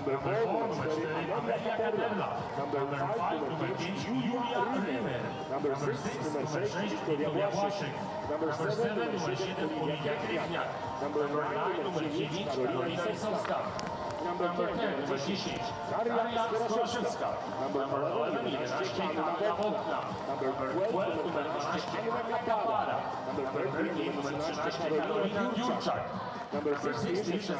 Number 4, numer 4, Number 5, numer 5, Julia Rymer. Number 6, numer 6, Wiktoria Błaszczyk. Number 7, numer 7, Oliwia Krychniak. Number 9, numer 9, Karolina Sejsowska. Number 10, numer 10, Daria Skoraszewska. Number 11, Anna Bokna. Number 12, numer 12, Anna Kapara. Number 13, numer 13, Karolina Jurczak. Number 16,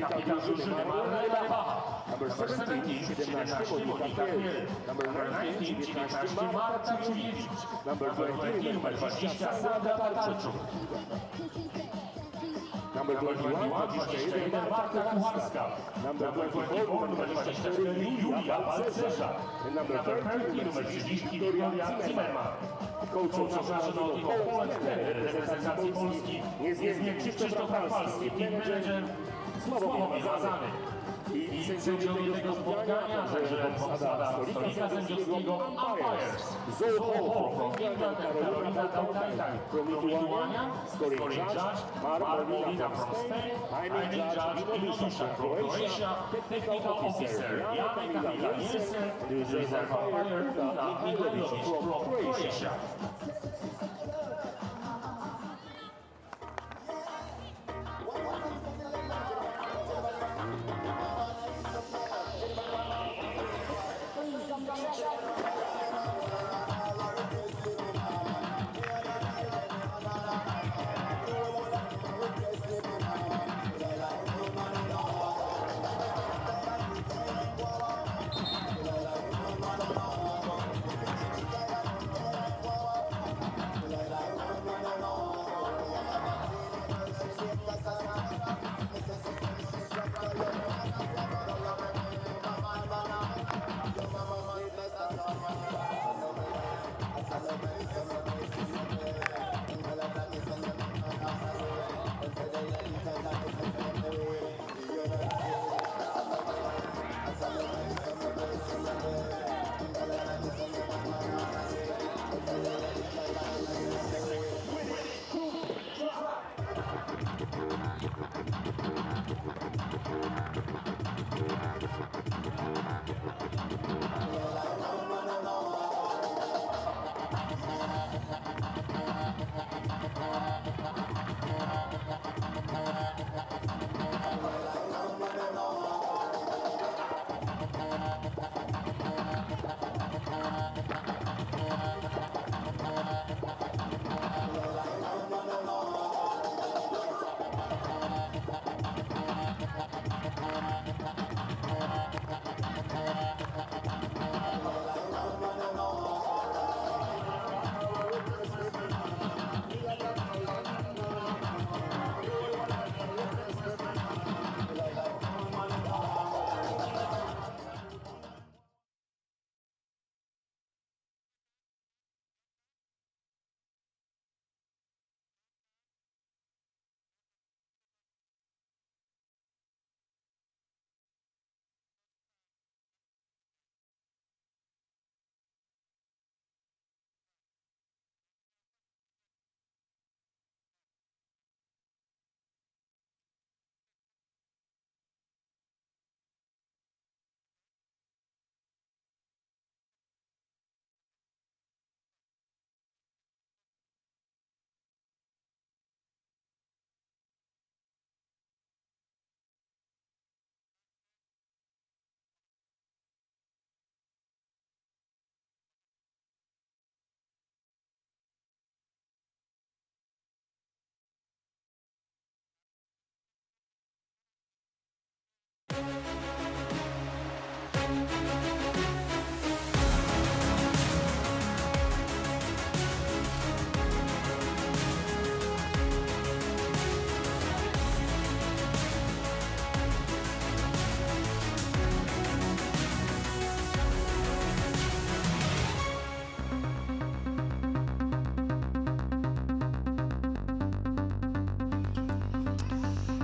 kapitan drużyny Marlena Bacha. Number 17, 17, Monika Chmiel. Number 19, 19, Marta Czuliewicz. Number 20, numer 20, Sandra Tarczuk. Number 21, Marta Kucharska. Number 24, numer 24, Julia Balcerza. And number 30, numer 30, Wiktoria Zimmerman. Coach National Team Poland, trener reprezentacji Polski, niezmiennie Krzysztof Rafalski, team manager Sławomir Mazany. I sędzią tego spotkania, że obsada stolika sędziowskiego umpires. Zoho from England and Karolina Tautajtaj from Lithuania, scoring judge Marlina from Spain, timing judge Inususza from Croatia, technical officer Jan Kamila Nielsen, reserve umpire Ula Milovic from Croatia.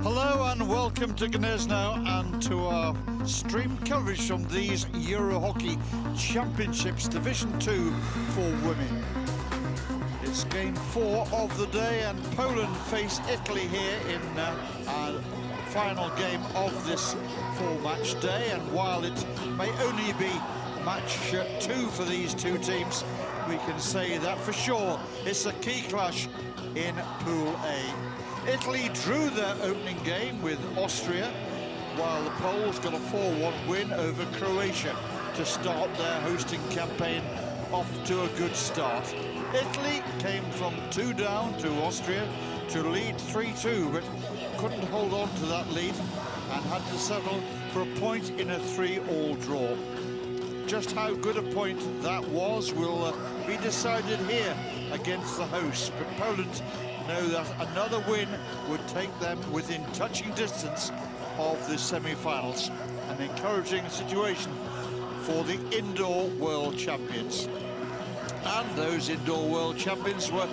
Hello and welcome to Gniezno and to our stream coverage from these Euro Hockey Championships Division 2 for women. It's game 4 of the day and Poland face Italy here in our final game of this full match day, and while it may only be match 2 for these two teams, we can say that for sure it's a key clash in Pool A. Italy drew their opening game with Austria, while the Poles got a 4-1 win over Croatia to start their hosting campaign off to a good start. Italy came from 2 down to Austria to lead 3-2, but couldn't hold on to that lead and had to settle for a point in a 3-all draw. Just how good a point that was will be decided here against the hosts, but Poland know that another win would take them within touching distance of the semi-finals, an encouraging situation for the indoor world champions. And those indoor world champions were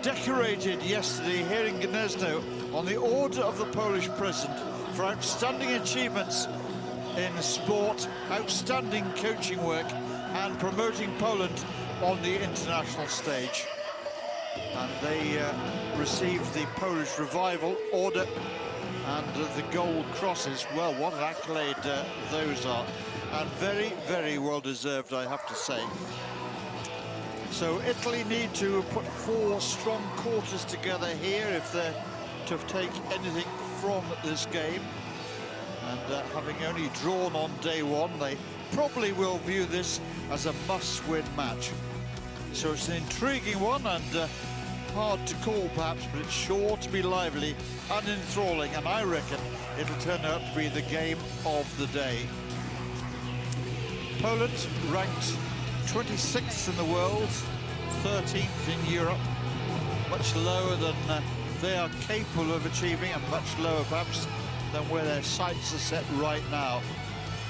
decorated yesterday here in Gniezno on the order of the Polish president for outstanding achievements in sport, outstanding coaching work, and promoting Poland on the international stage. And they received the Polish Revival Order and the gold crosses. Well, what an accolade those are, and very, very well deserved, I have to say. So Italy need to put 4 strong quarters together here if they're to take anything from this game. And having only drawn on day 1, they probably will view this as a must-win match. So it's an intriguing one, and hard to call perhaps, but it's sure to be lively and enthralling, and I reckon it'll turn out to be the game of the day. Poland ranked 26th in the world, 13th in Europe, much lower than they are capable of achieving, and much lower perhaps than where their sights are set right now.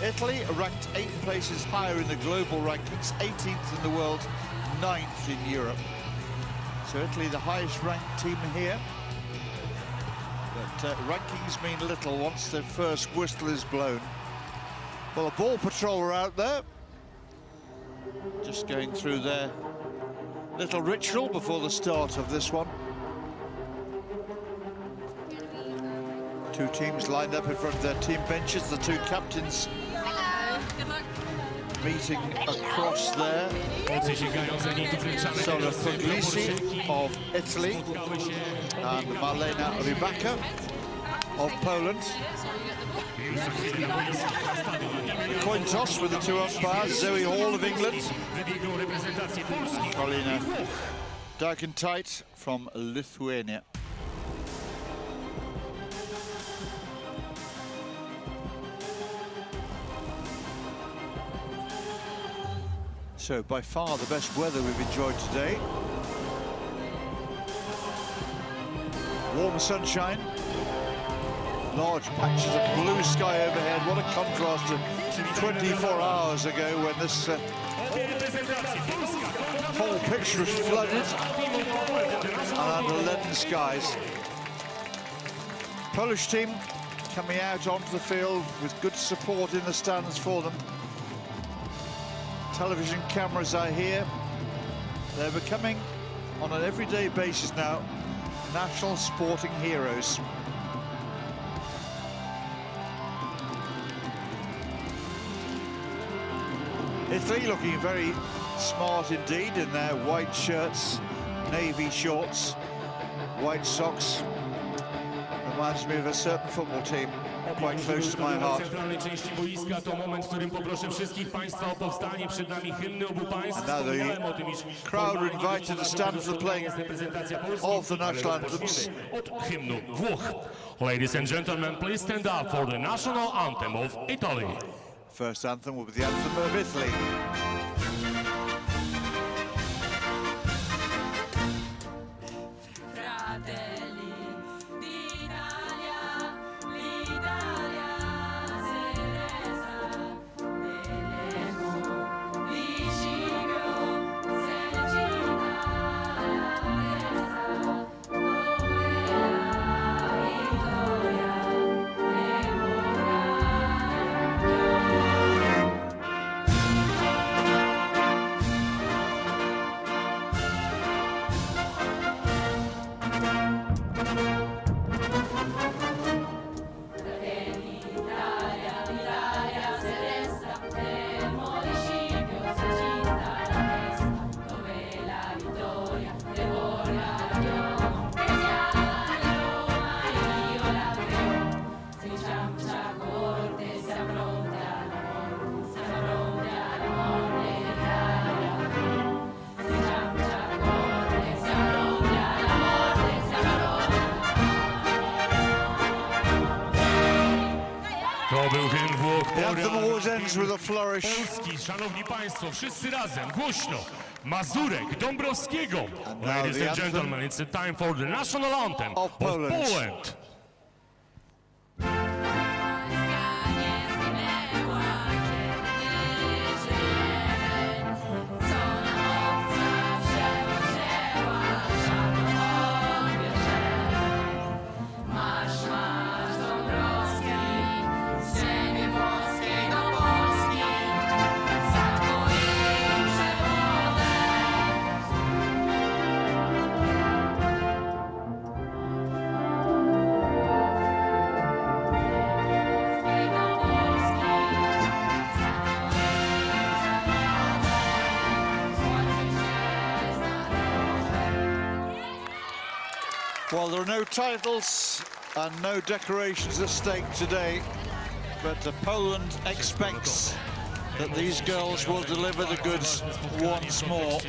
Italy ranked 8 places higher in the global rankings, 18th in the world, 9th in Europe. So Italy the highest ranked team here, but rankings mean little once the first whistle is blown. Well, a ball patrol are out there, just going through their little ritual before the start of this one. 2 teams lined up in front of their team benches, the 2 captains meeting across there. Sola Puglisi of Italy and Marlena Rybaka of Poland. Coin toss with the 2 umpires, Zoe Hall of England, Paulina Darkentait from Lithuania. So by far the best weather we've enjoyed today. Warm sunshine, large patches of blue sky overhead. What a contrast to 24 hours ago when this whole picture was flooded and under leaden skies. Polish team coming out onto the field with good support in the stands for them. Television cameras are here. They're becoming, on an everyday basis now, national sporting heroes. Italy looking very smart indeed in their white shirts, navy shorts, white socks. Reminds me of a certain football team quite close to my heart. And now the crowd are invited to stand for the playing of the national anthems. Ladies and gentlemen, please stand up for the national anthem of Italy. First anthem will be the anthem of Italy. Drugen Włoch The anthem always ends with a flourish. Polski, szanowni państwo, wszyscy razem, głośno. Mazurek Dąbrowskiego. Ladies and gentlemen, it's the time for the national anthem of Poland. Well, there are no titles and no decorations at stake today, but Poland expects that these girls will deliver the goods once more.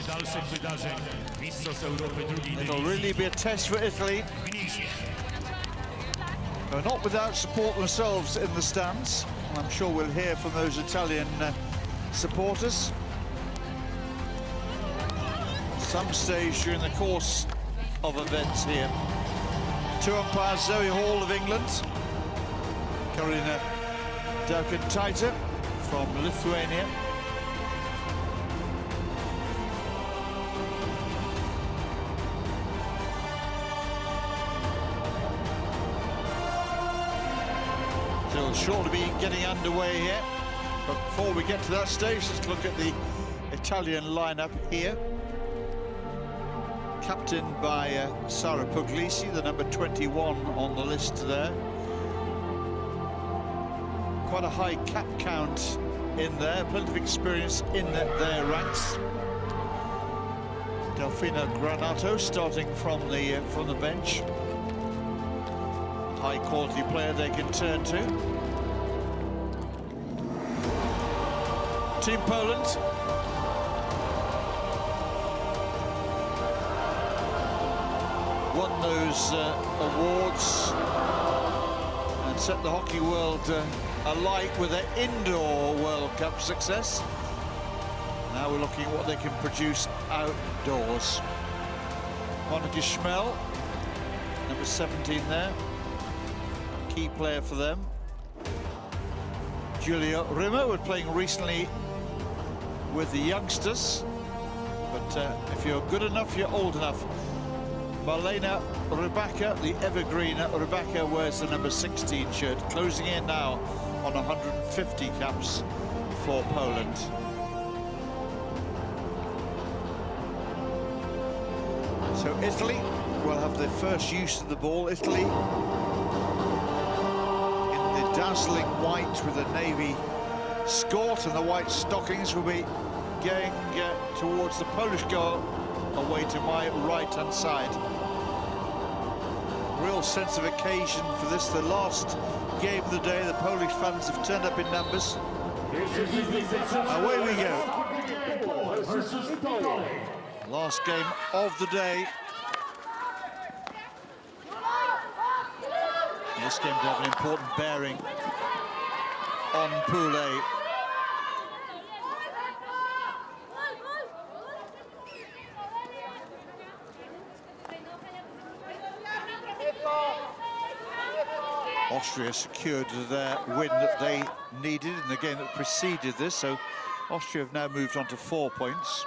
It'll really be a test for Italy. They're not without support themselves in the stands. I'm sure we'll hear from those Italian supporters at some stage during the course of events here. Two umpires, Zoe Hall of England, Karina Daukantaita from Lithuania. Still sure to be getting underway here, but before we get to that stage, let's look at the Italian lineup here. Captained by Sara Puglisi, the number 21 on the list there. Quite a high cap count in there, plenty of experience in their ranks. Delfina Granato starting from the bench. High quality player they can turn to. Team Poland. Won those awards and set the hockey world alight with their indoor World Cup success. Now we're looking at what they can produce outdoors. Monica Schmel, number 17 there, key player for them. Julia Rimmer was playing recently with the youngsters, but if you're good enough, you're old enough. Marlena Rybaka, the evergreen Rybaka, wears the number 16 shirt, closing in now on 150 caps for Poland. So Italy will have their first use of the ball. Italy in the dazzling white with the navy skirt and the white stockings will be going towards the Polish goal, away to my right-hand side. Real sense of occasion for this, the last game of the day. The Polish fans have turned up in numbers. Away we go. Last game of the day. This game to have an important bearing on Pool A. Austria secured their win that they needed in the game that preceded this, so Austria have now moved on to 4 points.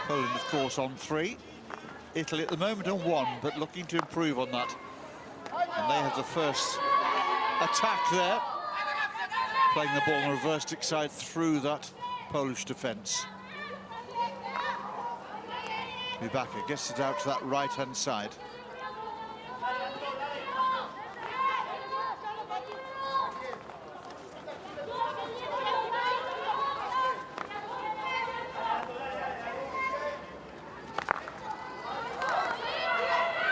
Poland, of course, on 3. Italy at the moment on 1, but looking to improve on that. And they have the first attack there, playing the ball on the reverse stick side through that Polish defence. Rybaka gets it out to that right-hand side.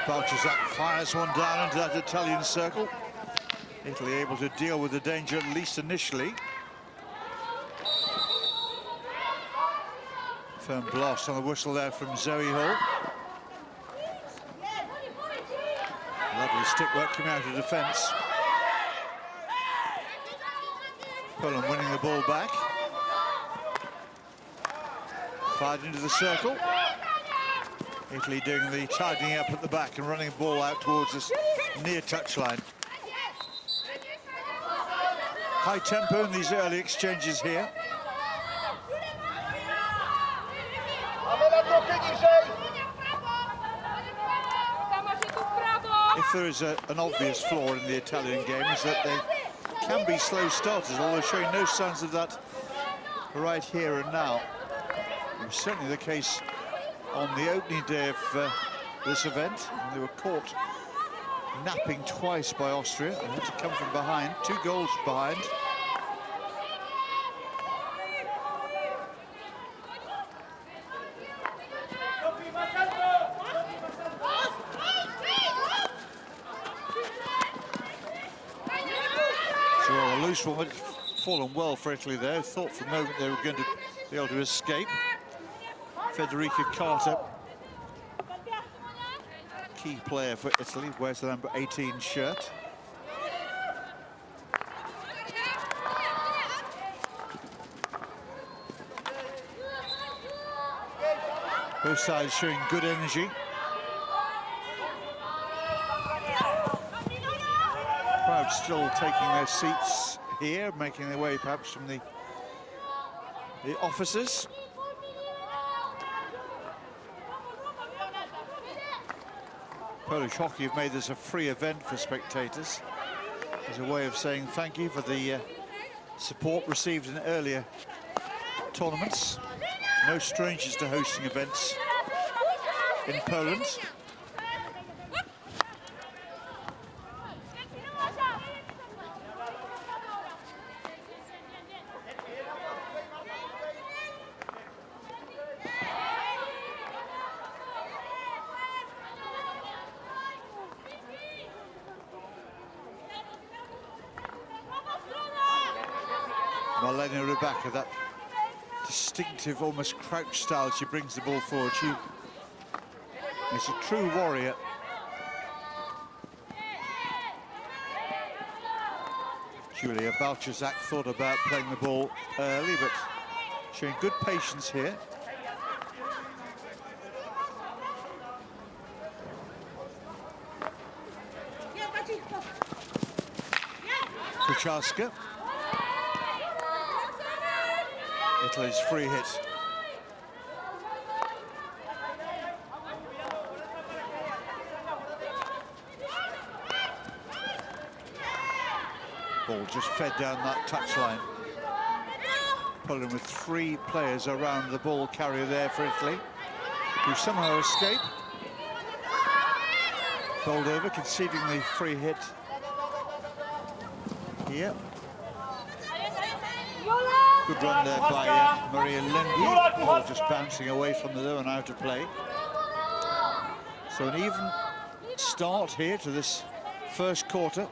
Balchazak fires one down into that Italian circle. Italy able to deal with the danger, at least initially. Firm blast on the whistle there from Zoe Hall. the stick work coming out of defence. Poland winning the ball back. Fired into the circle. Italy doing the tidying up at the back and running the ball out towards this near touchline. High tempo in these early exchanges here. If there is an obvious flaw in the Italian game, is that they can be slow starters, although showing no signs of that right here and now. It was certainly the case on the opening day of this event. They were caught napping twice by Austria and had to come from behind, 2 goals behind. So a loose one, but fallen well for Italy there. Thought for a moment they were going to be able to escape. Federica Carter, key player for Italy, wears the number 18 shirt. Both sides showing good energy. Crowd still taking their seats here, making their way perhaps from the offices. Polish hockey have made this a free event for spectators as a way of saying thank you for the support received in earlier tournaments. No strangers to hosting events in Poland. Marlena Rybaka, that distinctive, almost crouch style, she brings the ball forward. She is a true warrior. Julia Balchazak thought about playing the ball early, but showing good patience here. Kucharska. Italy's free hit. Ball just fed down that touchline. Poland with 3 players around the ball carrier there for Italy, who somehow escape. Bowled over, conceding the free hit here. Good run there by Maria Lengi. Ball just bouncing away from the zone, out of play. So an even start here to this first quarter.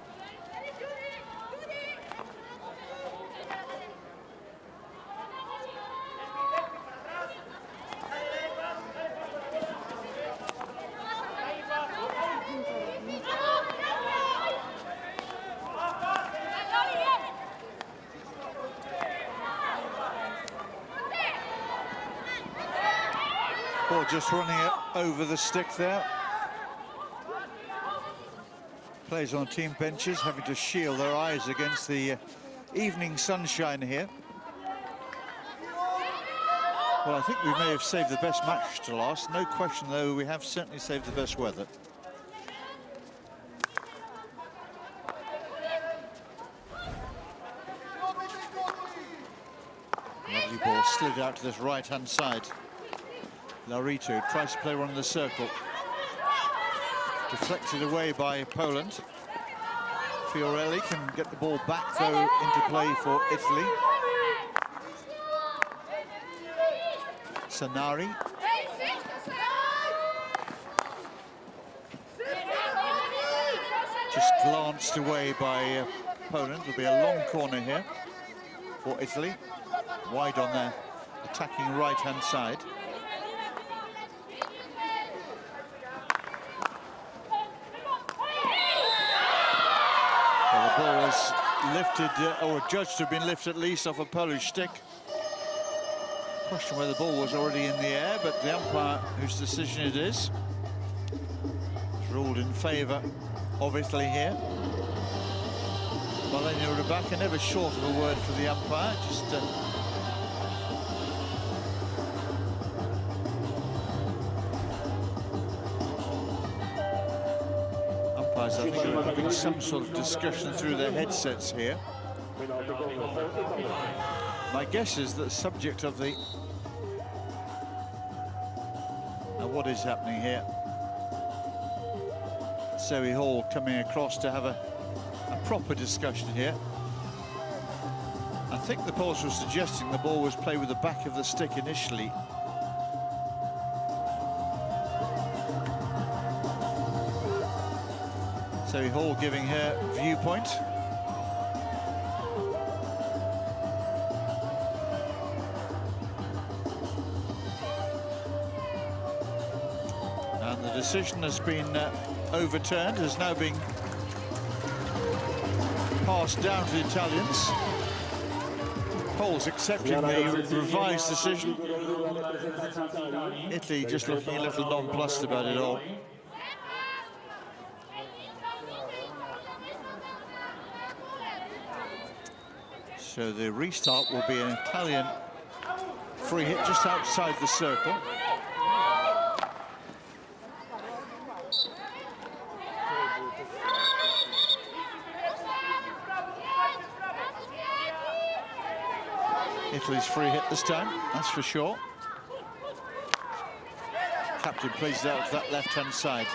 Ball just running it over the stick there. Players on team benches having to shield their eyes against the evening sunshine here. Well, I think we may have saved the best match to last. No question, though, we have certainly saved the best weather. Lovely ball slid out to this right-hand side. Larito tries to play one in the circle. Deflected away by Poland. Fiorelli can get the ball back, though, into play for Italy. Sanari. Just glanced away by Poland. It'll be a long corner here for Italy. Wide on their attacking right-hand side. ball was lifted, or judged to have been lifted at least off a Polish stick. Question whether the ball was already in the air, but the umpire, whose decision it is, has ruled in favour of Italy here. Malenia Rybaka, never short of a word for the umpire, just umpires, I think, are having some sort of discussion through their headsets here. My guess is that the subject of the... Now, what is happening here? Zoe Hall coming across to have a proper discussion here. I think the Poles were suggesting the ball was played with the back of the stick initially. Zoe Hall giving her viewpoint. And the decision has been overturned, has now been passed down to the Italians. Poles accepting the revised decision. Italy just looking a little nonplussed about it all. So the restart will be an Italian free hit just outside the circle. Italy's free hit this time, that's for sure. Captain plays it out to that left-hand side.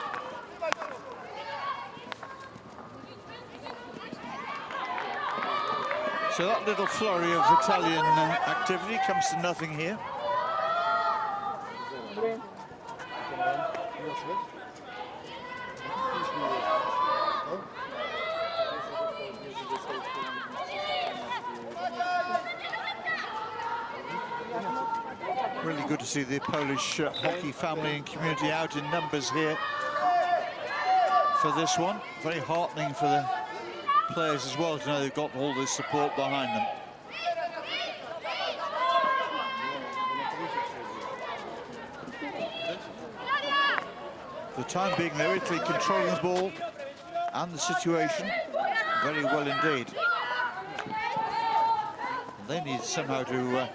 So that little flurry of Italian activity comes to nothing here. Really good to see the Polish hockey family and community out in numbers here for this one. Very heartening for the players as well to know they've got all this support behind them. For the time being, they're Italy controlling the ball and the situation very well indeed. And they need somehow to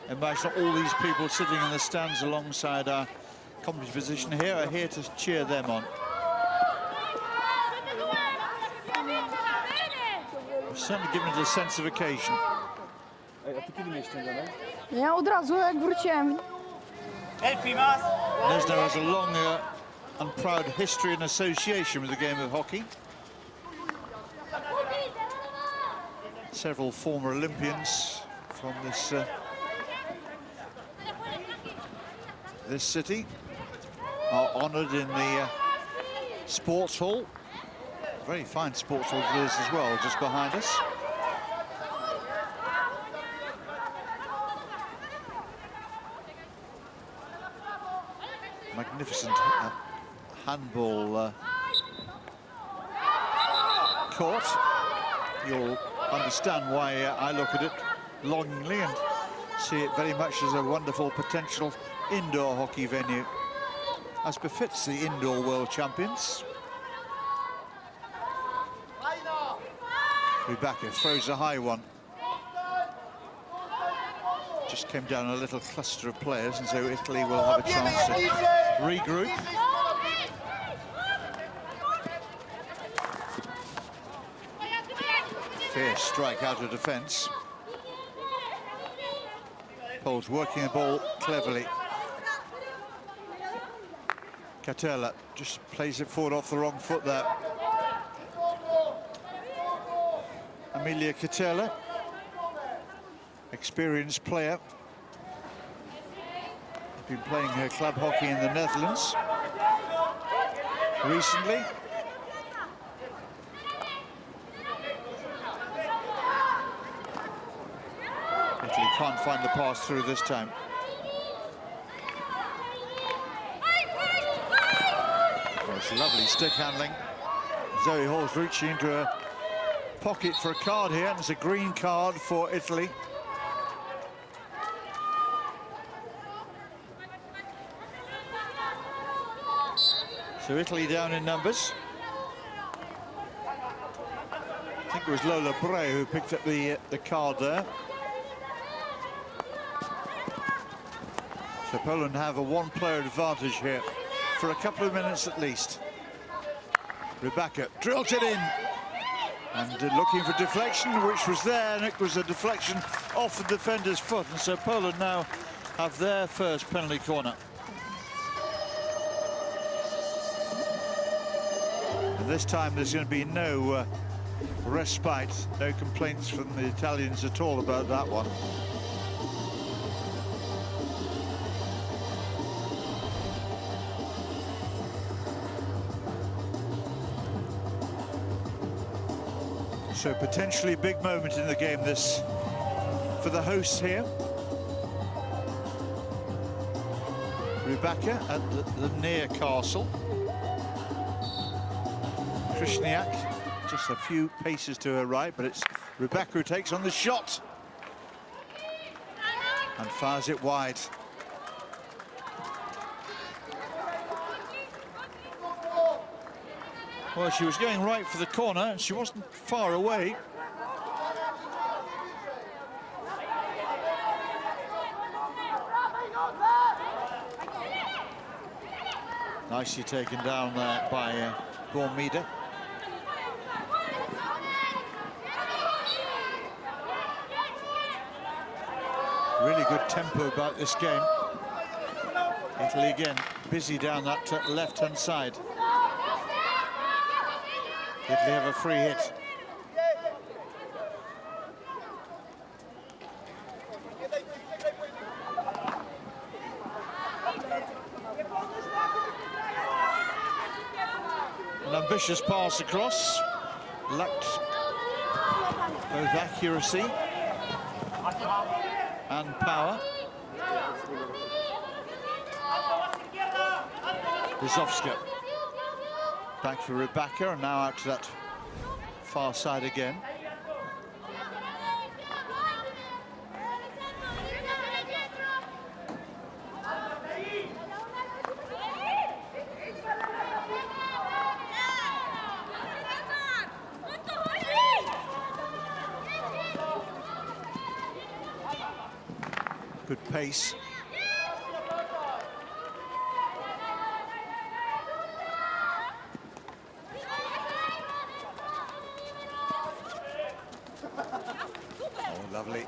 imagine all these people sitting in the stands alongside our commentary position here are here to cheer them on. Certainly given it a sense of occasion. Ja od razu jak wróciłem. Gniezno has a long and proud history and association with the game of hockey. Several former Olympians from this city are honoured in the sports hall. Very fine sports hall it is as well, just behind us. Magnificent handball court. You'll understand why I look at it longingly and see it very much as a wonderful potential indoor hockey venue, as befits the indoor world champions. Rybaka throws a high one. Just came down a little cluster of players, and so Italy will have a chance to regroup. Fierce strike out of defence. Poles working the ball cleverly. Catella just plays it forward off the wrong foot there. Emilia Catella, experienced player. Been playing her club hockey in the Netherlands recently. Italy can't find the pass through this time. Well, it's lovely stick handling. Zoe Hall's reaching into a pocket for a card here, and it's a green card for Italy. So Italy down in numbers. I think it was Lola Bray who picked up the card there. So Poland have a one-player advantage here for a couple of minutes at least. Rybaka drills it in. And looking for deflection, which was there, and it was a deflection off the defender's foot. And so Poland now have their first penalty corner. And this time there's going to be no respite, no complaints from the Italians at all about that one. So potentially a big moment in the game, this, for the hosts here. Rybaka at the near castle. Krishniak just a few paces to her right, but it's Rybaka who takes on the shot and fires it wide. Well, she was going right for the corner. She wasn't far away. Nicely taken down there by Bormida. Really good tempo about this game. Italy again busy down that left-hand side. Italy have a free hit. An ambitious pass across. Lacked both accuracy and power. Bizovska. Back for Rybaka, and now out to that far side again. Good pace. Lovely.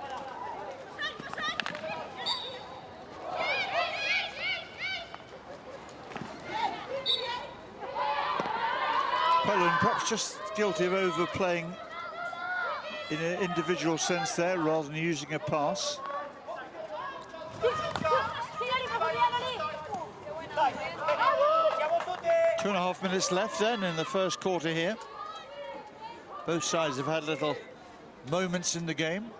Poland perhaps just guilty of overplaying in an individual sense there rather than using a pass. 2.5 minutes left then in the first quarter here. Both sides have had little moments in the game.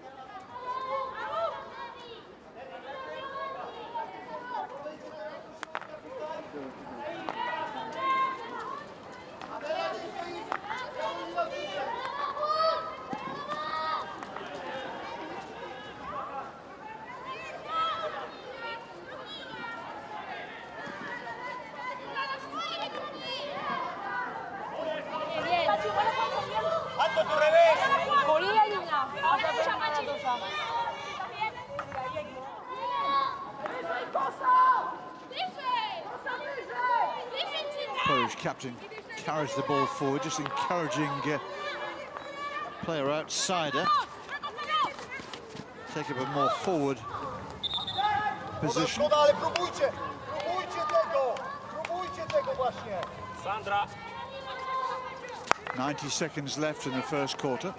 Polish captain carries the ball forward, just encouraging player outsider take up a more forward position. 90 seconds left in the first quarter.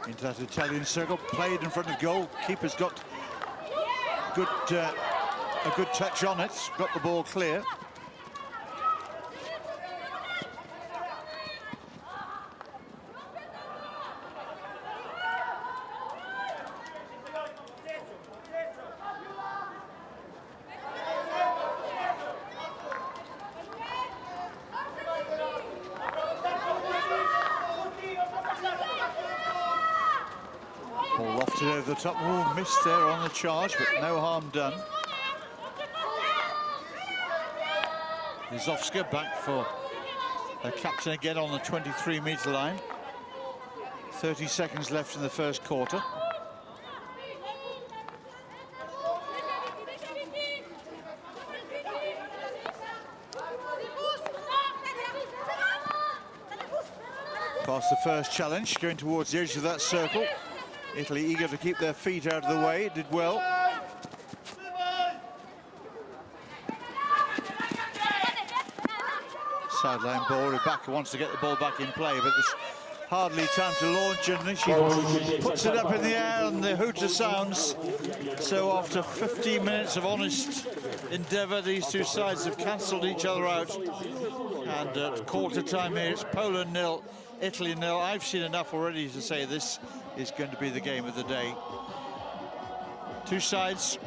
Into that Italian circle, played in front of goal. Keeper's got good, a good touch on it, got the ball clear. Ball lofted over the top. Oh, missed there on the charge, but no harm done. Zofska back for her captain again on the 23-metre line. 30 seconds left in the first quarter. Past the first challenge, going towards the edge of that circle. Italy eager to keep their feet out of the way, did well. Sideline ball, Rebecca wants to get the ball back in play, but there's hardly time to launch, and she puts it up in the air and the hooter sounds. So after 15 minutes of honest endeavour, these two sides have cancelled each other out. And at quarter time here, it's Poland 0, Italy 0. I've seen enough already to say this is going to be the game of the day. Two sides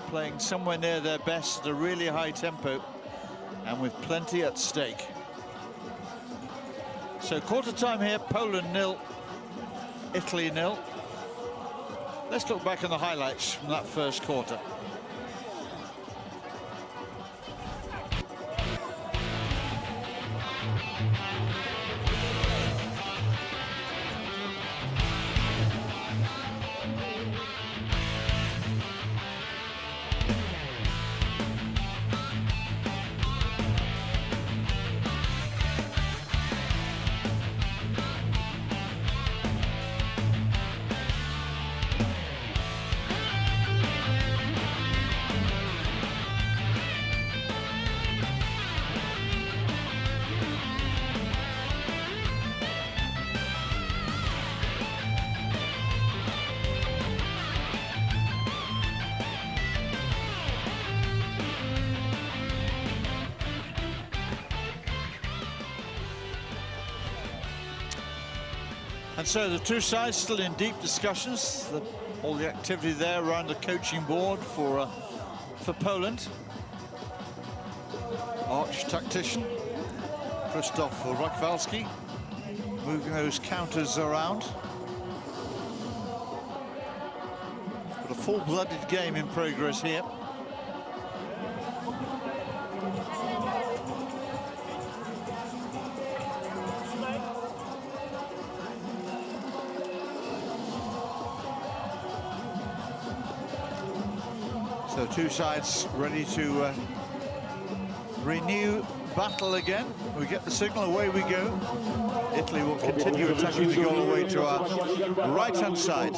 playing somewhere near their best at a really high tempo and with plenty at stake. So quarter time here, Poland 0, Italy 0. Let's look back on the highlights from that first quarter. And so the two sides still in deep discussions. All the activity there around the coaching board for Poland. Arch tactician Krzysztof Rakwalski moving those counters around. But a full-blooded game in progress here. So two sides ready to renew battle again. We get the signal, away we go. Italy will continue attacking the goal away to our right-hand side.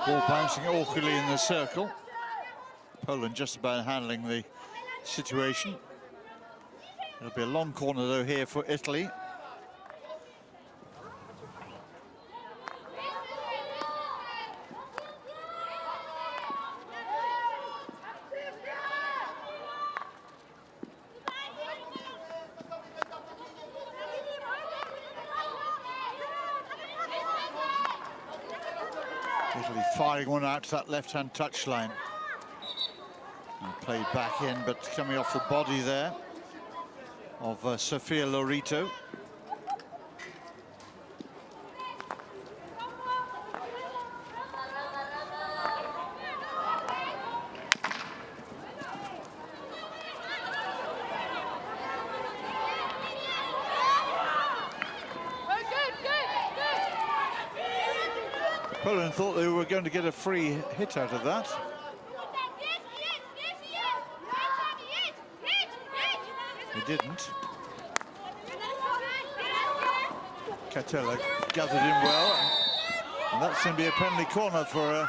Ball bouncing awkwardly in the circle. Poland just about handling the situation. It'll be a long corner though here for Italy. Italy firing one out to that left-hand touchline. Played back in, but coming off the body there of Sofia Lorito. Poland thought they were going to get a free hit out of that. They didn't. Catella gathered in well, and that's going to be a penalty corner for a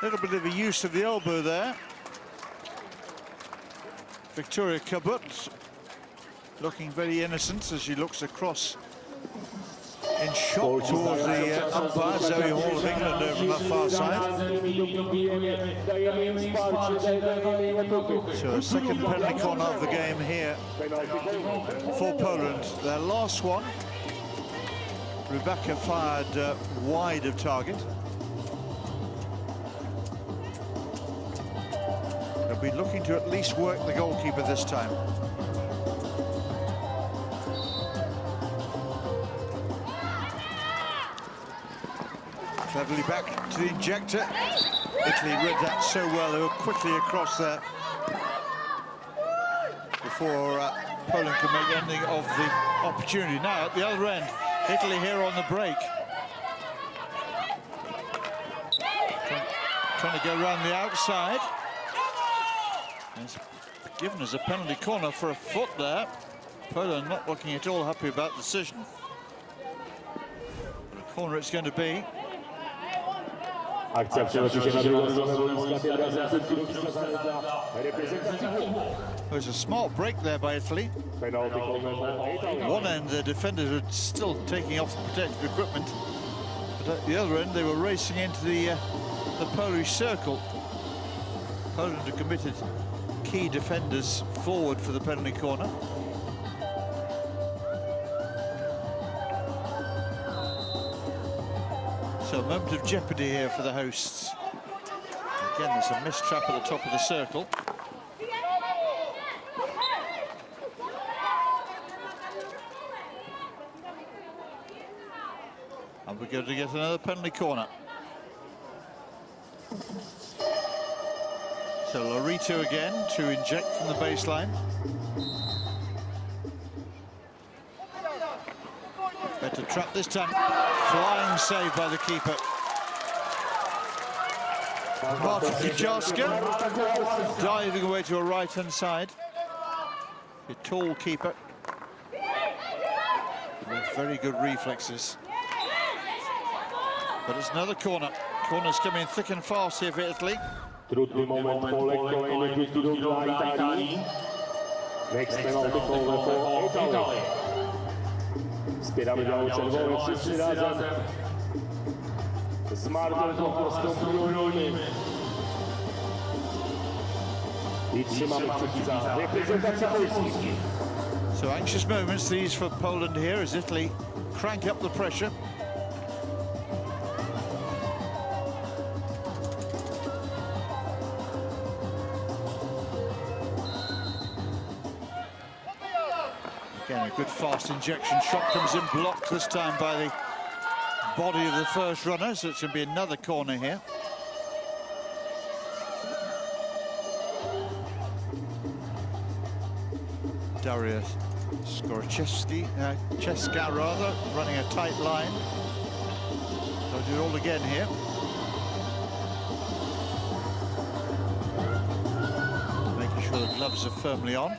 little bit of a use of the elbow there. Victoria Cabot looking very innocent as she looks across in shock towards the umpire, Zoe Hall of England over on that far side. So a second penalty corner of the game here for Poland. Their last one, Rebecca fired wide of target. They'll be looking to at least work the goalkeeper this time. Cleverly back to the injector. Italy read that so well, they were quickly across there before Poland could make anything of the opportunity. Now at the other end, Italy here on the break. Trying to go around the outside. It's given us a penalty corner for a foot there. Poland not looking at all happy about the decision. But a corner it's going to be. There's a smart break there by Italy. One end, the defenders were still taking off the protective equipment, but at the other end, they were racing into the Polish circle. Poland had committed key defenders forward for the penalty corner. So a moment of jeopardy here for the hosts. Again, there's a missed trap at the top of the circle. And we're going to get another penalty corner. So Lorito again to inject from the baseline. Better trap this time. Flying save by the keeper. Marta Kujarska diving away to a right-hand side. A tall keeper with very good reflexes. But it's another corner. Corner's coming thick and fast here for Italy. Trudny moment, Polek, kolejny krótki dla Italii. Next penalty corner for Italy. Wspieramy biało czerwone wszyscy razem. Z Martą Polską broni. I trzymamy kciuki za reprezentację Polski. So anxious moments these for Poland here as Italy crank up the pressure. Again, a good fast injection shot comes in, blocked this time by the body of the first runner, so it's going to be another corner here. Daria Cheska rather, running a tight line. They'll do it all again here. Making sure the gloves are firmly on.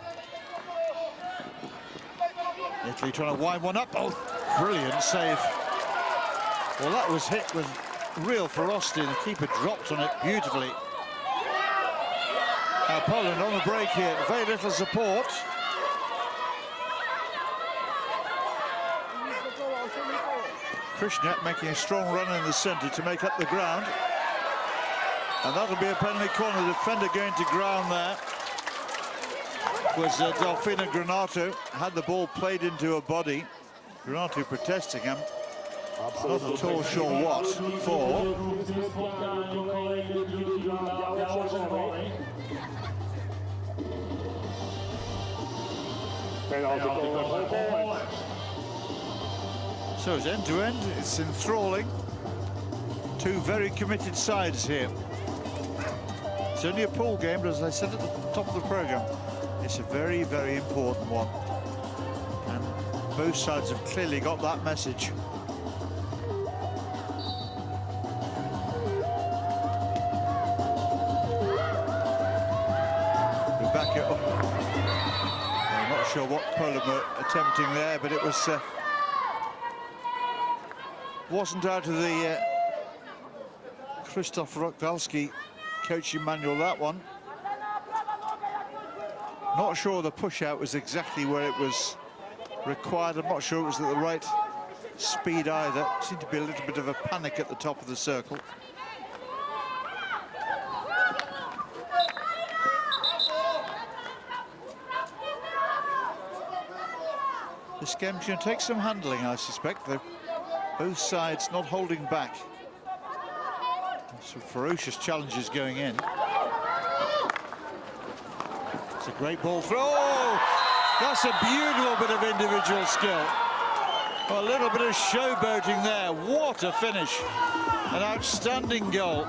Italy trying to wind one up. Oh, brilliant save. Well, that was hit with real ferocity, and the keeper dropped on it beautifully. Now Poland on the break here, very little support. Krishnak making a strong run in the centre to make up the ground. And that'll be a penalty corner. The defender going to ground there was Delfina Granato. Had the ball played into her body. Granato protesting him. Not at all sure what for. So it's end-to-end, it's enthralling. Two very committed sides here. It's only a pool game, but as I said at the top of the programme, it's a very, very important one. And both sides have clearly got that message. Rebecca, I'm not sure what Poland were attempting there, but it was wasn't out of the Krzysztof Rogalski coaching manual, that one. Not sure the push out was exactly where it was required. I'm not sure it was at the right speed either. Seemed to be a little bit of a panic at the top of the circle. This game's going to take some handling, I suspect. They're both sides not holding back. Some ferocious challenges going in. It's a great ball throw. Oh, that's a beautiful bit of individual skill. A little bit of showboating there. What a finish. An outstanding goal.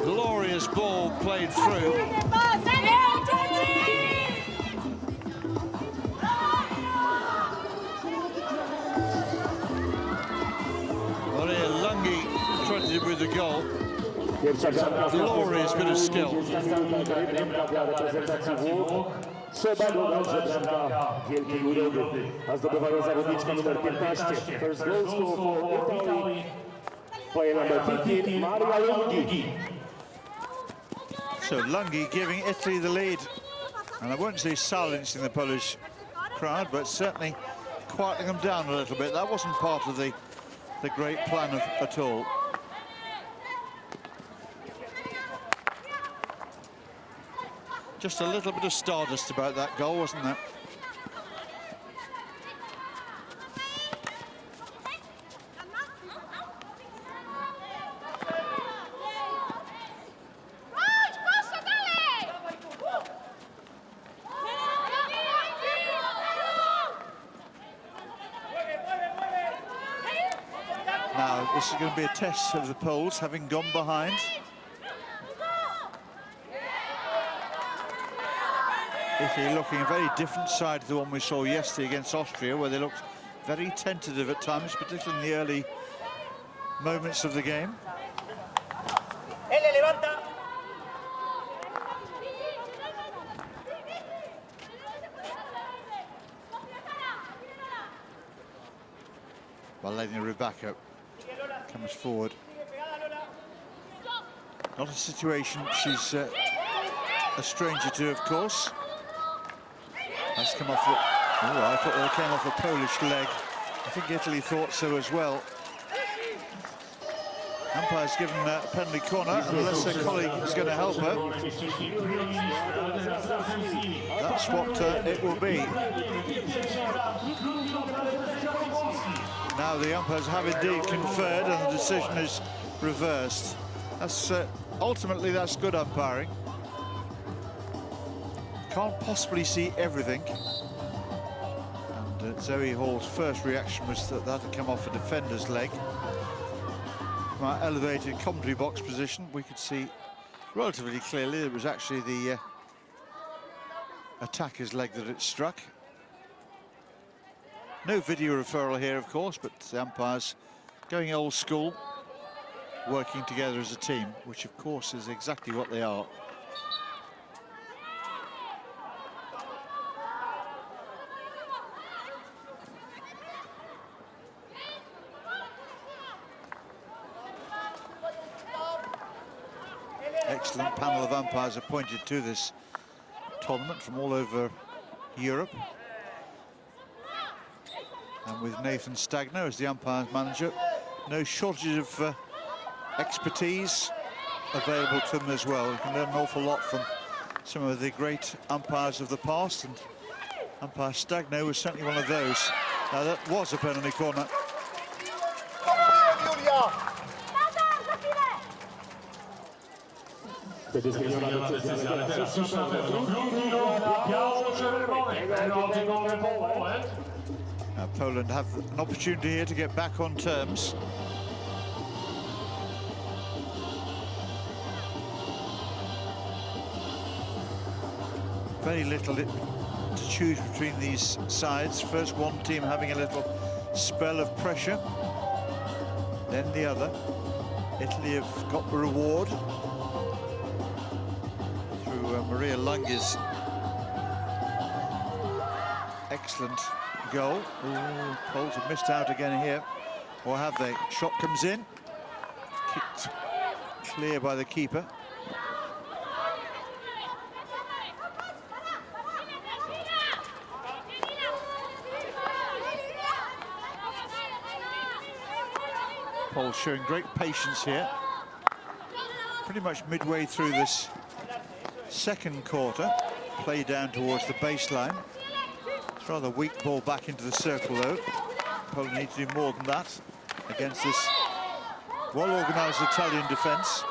Glorious ball played through. With the goal. Glorious bit of skill. Trzeba dodać, że bramka wielkiej urody, a zdobywają zawodniczka numer 15. First goal scorer for Italy. Player number 15, Maria Lungi. So Lungi giving Italy the lead. And I won't say silencing the Polish crowd, but certainly quieting them down a little bit. That wasn't part of the great plan at all. Just a little bit of stardust about that goal, wasn't there? Now, this is going to be a test of the Poles, having gone behind. Italy looking a very different side to the one we saw yesterday against Austria, where they looked very tentative at times, particularly in the early moments of the game. Valenia Rybaka comes forward. Not a situation she's a stranger to, of course. That's come off the... Oh, I thought it came off a Polish leg. I think Italy thought so as well. Umpire's given a penalty corner, unless her colleague is going to help her. That's what it will be. Now the umpires have indeed conferred, and the decision is reversed. That's ultimately that's good umpiring. Can't possibly see everything. And Zoe Hall's first reaction was that that had come off a defender's leg. From our elevated commentary box position, we could see relatively clearly it was actually the attacker's leg that it struck. No video referral here, of course, but the umpires going old school, working together as a team, which of course is exactly what they are. Excellent panel of umpires appointed to this tournament from all over Europe. And with Nathan Stagno as the umpires manager, no shortage of expertise available to them as well. You can learn an awful lot from some of the great umpires of the past, and umpire Stagno was certainly one of those. Now that was a penalty corner. Poland have an opportunity here to get back on terms. Very little to choose between these sides. First one team having a little spell of pressure, then the other. Italy have got the reward through Maria Lungi's excellent goal. Ooh, Poles have missed out again here, or have they? Shot comes in, kicked clear by the keeper. Paul showing great patience here. Pretty much midway through this second quarter. Play down towards the baseline. It's rather weak ball back into the circle, though. Poland need to do more than that against this well-organised Italian defence.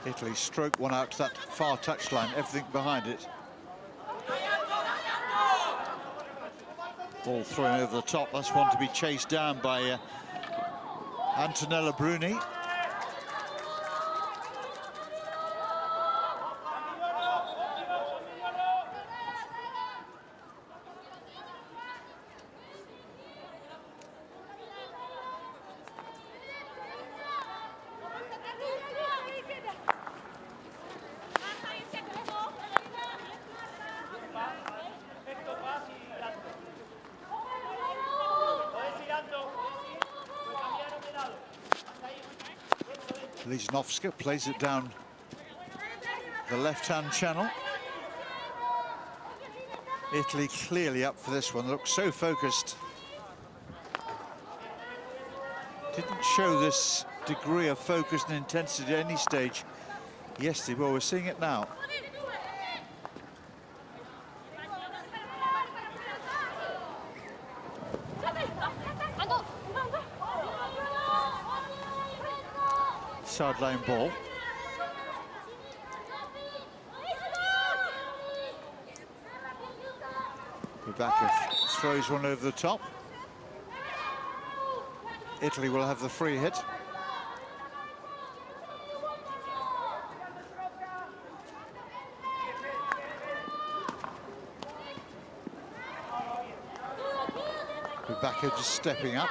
Italy stroke one out to that far touchline, everything behind it. Ball thrown over the top, that's one to be chased down by Antonella Bruni. Lichnowska plays it down the left-hand channel. Italy clearly up for this one. They look so focused. Didn't show this degree of focus and intensity at any stage yesterday. Well, we're seeing it now. Sideline ball. Rebecca throws one over the top. Italy will have the free hit. Rebecca just stepping up.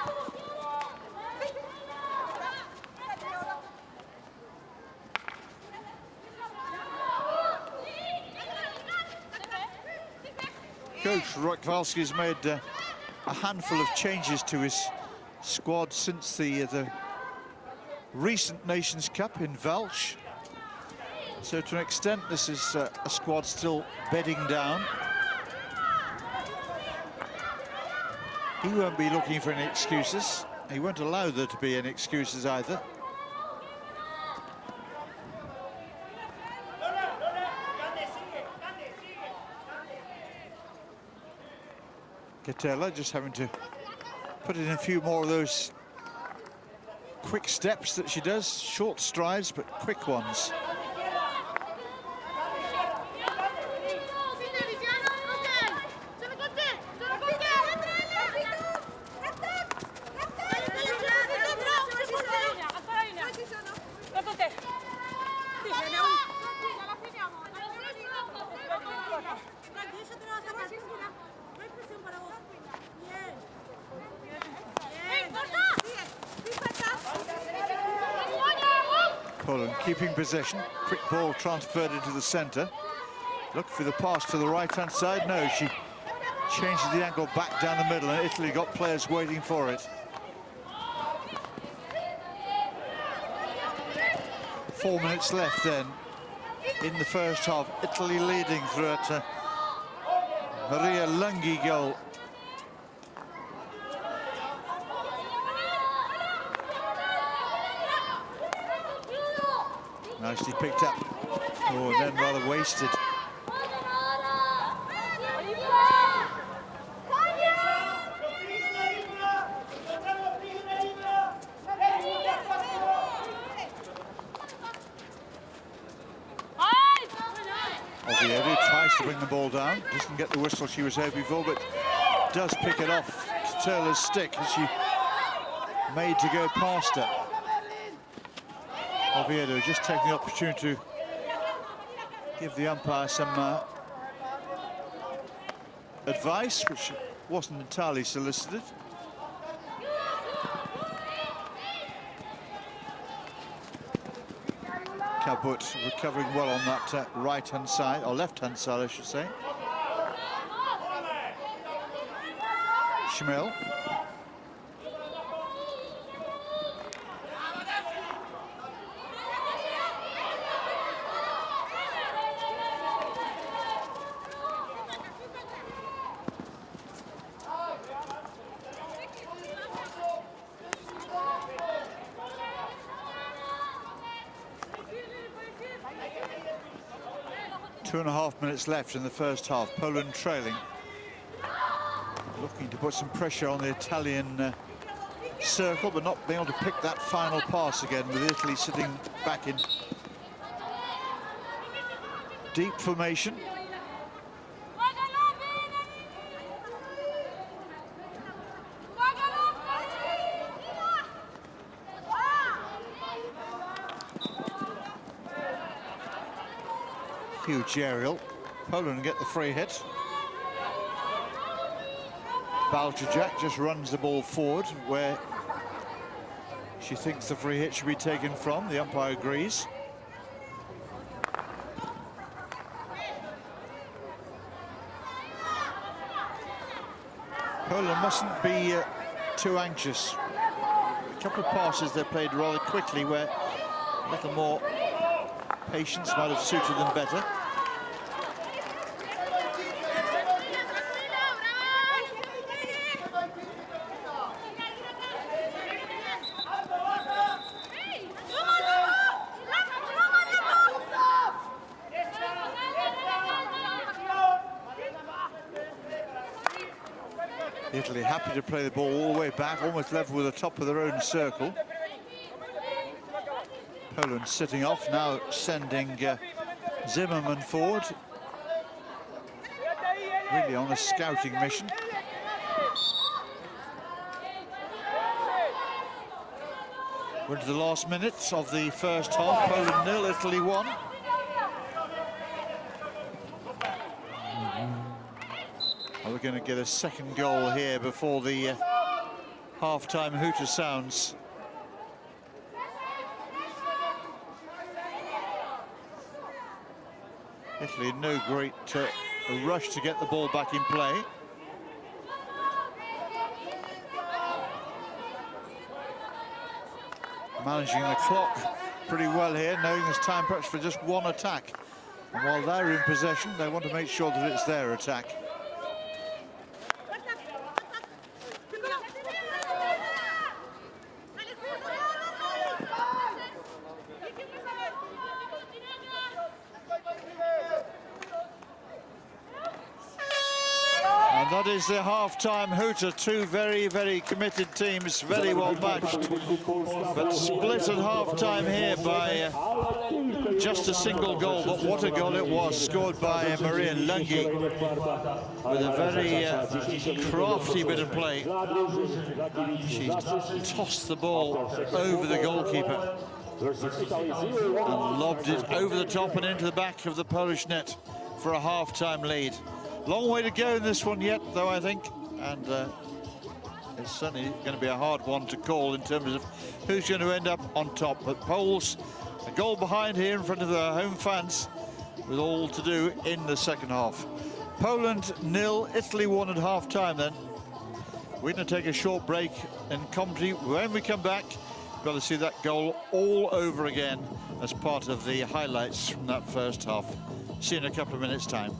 Coach Rokowalski has made a handful of changes to his squad since the recent Nations Cup in Velsh. So to an extent, this is a squad still bedding down. He won't be looking for any excuses. He won't allow there to be any excuses either. Catella just having to put in a few more of those quick steps that she does. Short strides, but quick ones. Poland keeping possession. Quick ball transferred into the centre. Look for the pass to the right-hand side. No, she changes the angle back down the middle, and Italy got players waiting for it. 4 minutes left then in the first half. Italy leading through at Maria Lungi goal. Nicely picked up. Oh, and then rather wasted. Oviedo tries to bring the ball down. Doesn't get the whistle she was hoping for, but does pick it off Turler's stick as she made to go past her. Oviedo just taking the opportunity to give the umpire some advice, which wasn't entirely solicited. Cabot recovering well on that right-hand side, or left-hand side, I should say. Schmel. 2.5 minutes left in the first half. Poland trailing. Looking to put some pressure on the Italian circle, but not being able to pick that final pass again, with Italy sitting back in deep formation. Huge aerial. Poland get the free hit. Jack just runs the ball forward where she thinks the free hit should be taken from. The umpire agrees. Poland mustn't be too anxious. A couple of passes they played rather quickly where a little more patience might have suited them better. Italy happy to play the ball all the way back, almost level with the top of their own circle. Poland sitting off, now sending Zimmerman forward. Really on a scouting mission. We're into the last minutes of the first half. Poland 0, Italy 1. Are we going to get a second goal here before the half-time hooter sounds? Italy in no great rush to get the ball back in play. Managing the clock pretty well here, knowing there's time perhaps for just one attack. And while they're in possession, they want to make sure that it's their attack. That is the half-time hooter. Two very, very committed teams, very well matched, but split at half-time here by just a single goal. But what a goal it was, scored by Maria Lungi with a very crafty bit of play. She tossed the ball over the goalkeeper and lobbed it over the top and into the back of the Polish net for a half-time lead. Long way to go in this one yet, though, I think, and it's certainly going to be a hard one to call in terms of who's going to end up on top. But Poles, a goal behind here in front of their home fans, with all to do in the second half. Poland 0, Italy 1 at half-time then. We're going to take a short break in commentary. When we come back, we'll be able to see that goal all over again as part of the highlights from that first half. See you in a couple of minutes' time.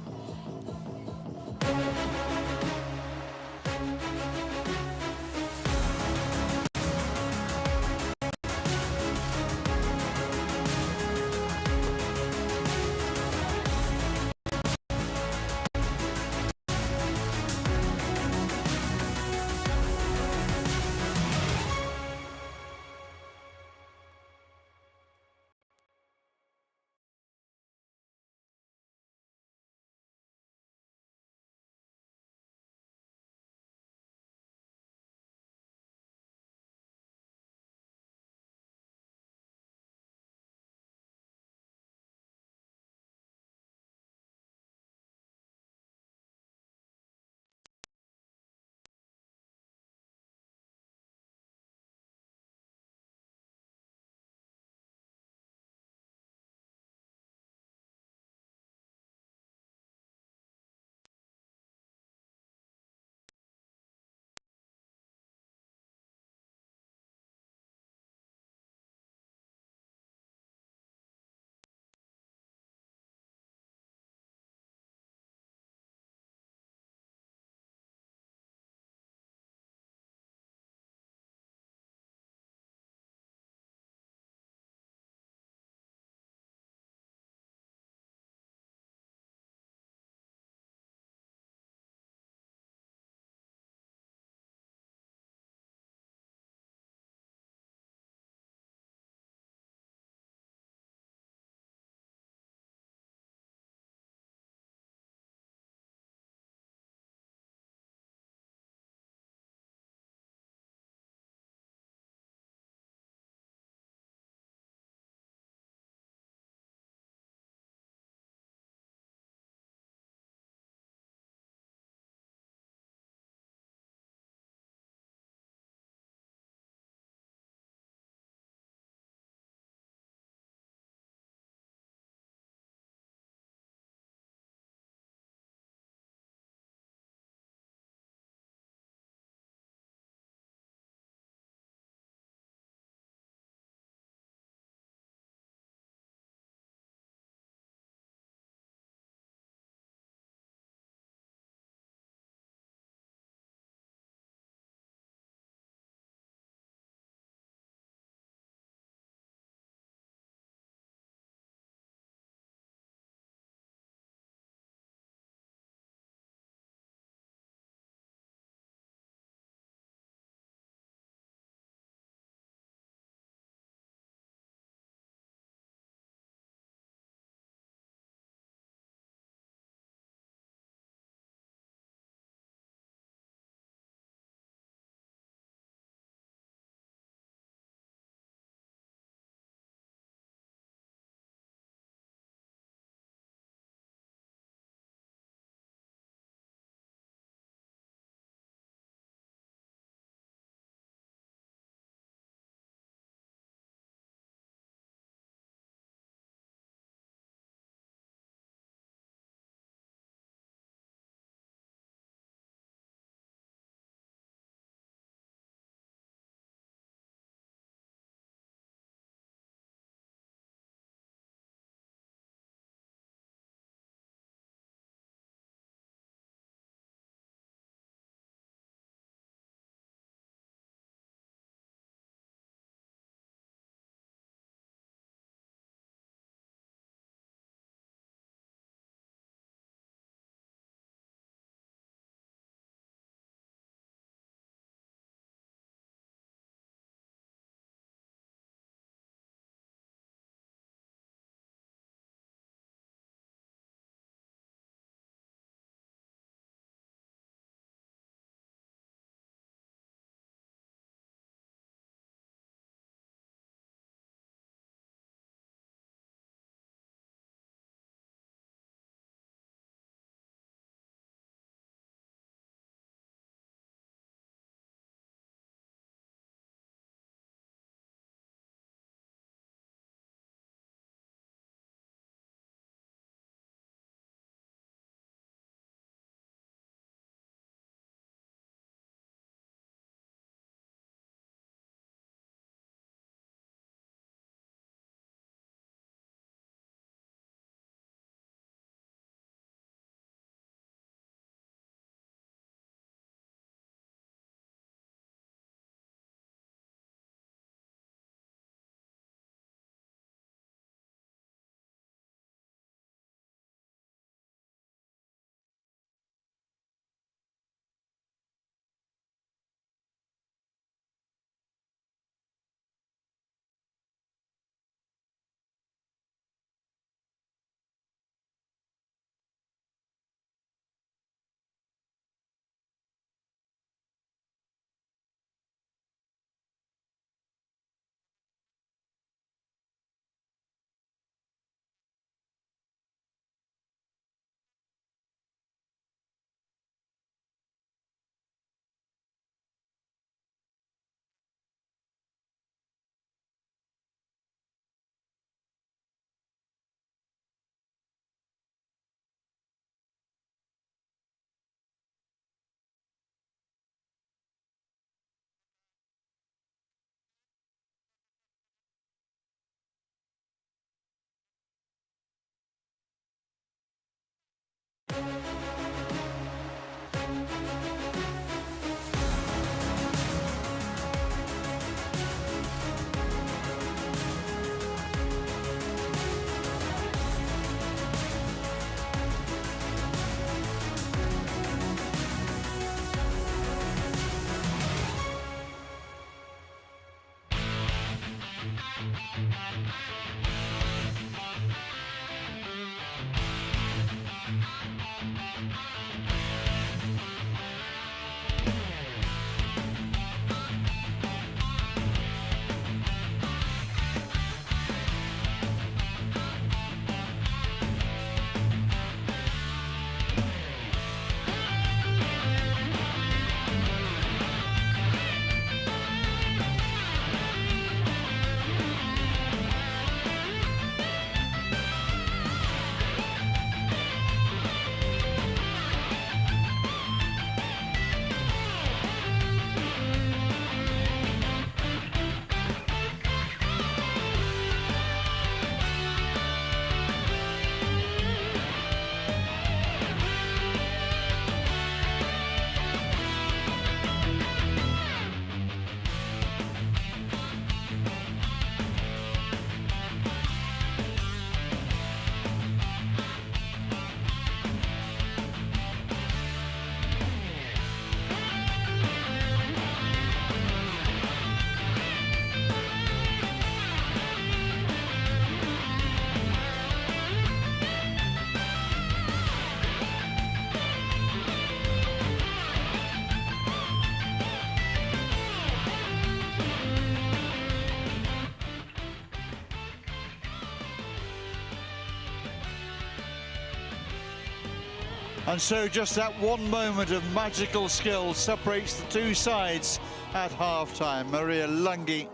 And so just that one moment of magical skill separates the two sides at half-time. Maria Lungi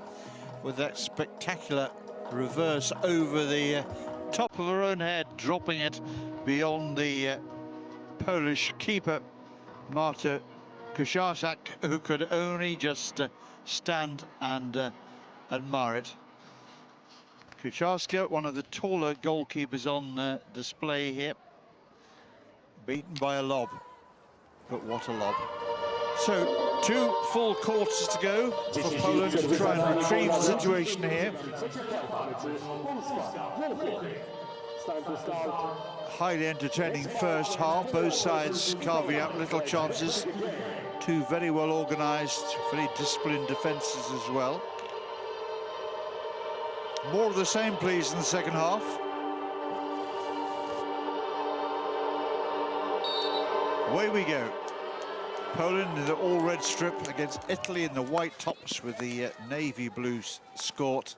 with that spectacular reverse over the top of her own head, dropping it beyond the Polish keeper, Marta Kuszczak, who could only just stand and admire it. Kuszczak, one of the taller goalkeepers on display here, beaten by a lob, but what a lob. So 2 full quarters to go for Poland to try and retrieve the situation here. Highly entertaining first half, both sides carving out little chances. 2 very well organised, very disciplined defences as well. More of the same, please, in the second half. Away we go. Poland in the all-red strip against Italy in the white tops with the navy blue skirt.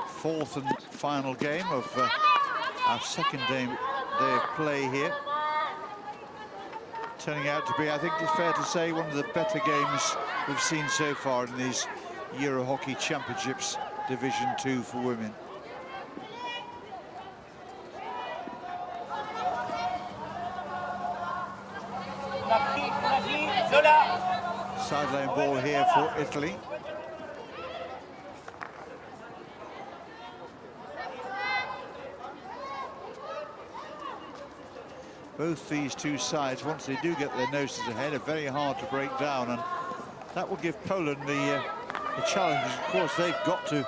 Fourth and final game of our second day of play here. Turning out to be, I think it's fair to say, one of the better games we've seen so far in these Euro Hockey Championships Division 2 for women. Sideline ball here for Italy. Both these two sides, once they do get their noses ahead, are very hard to break down, and that will give Poland the challenge. Of course, they've got to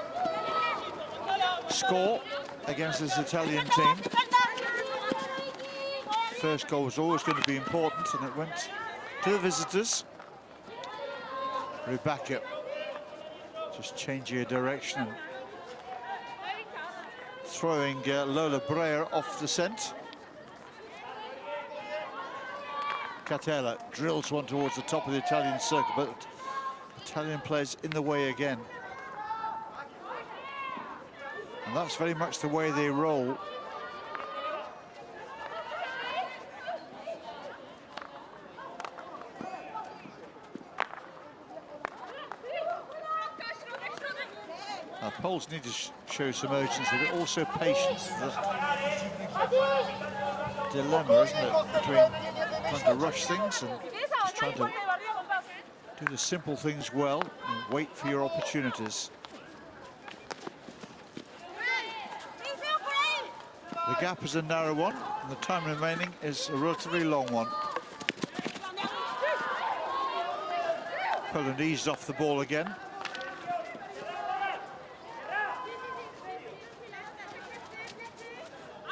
score against this Italian team. First goal was always going to be important, and it went to the visitors. Rebecca just changing her direction and throwing Lola Breyer off the scent. Catella drills one towards the top of the Italian circle, but Italian players in the way again. And that's very much the way they roll. Now, Poles need to show some urgency, but also patience. The dilemma, isn't it, between trying to rush things and just trying to do the simple things well and wait for your opportunities. The gap is a narrow one, and the time remaining is a relatively long one. Poland eased off the ball again.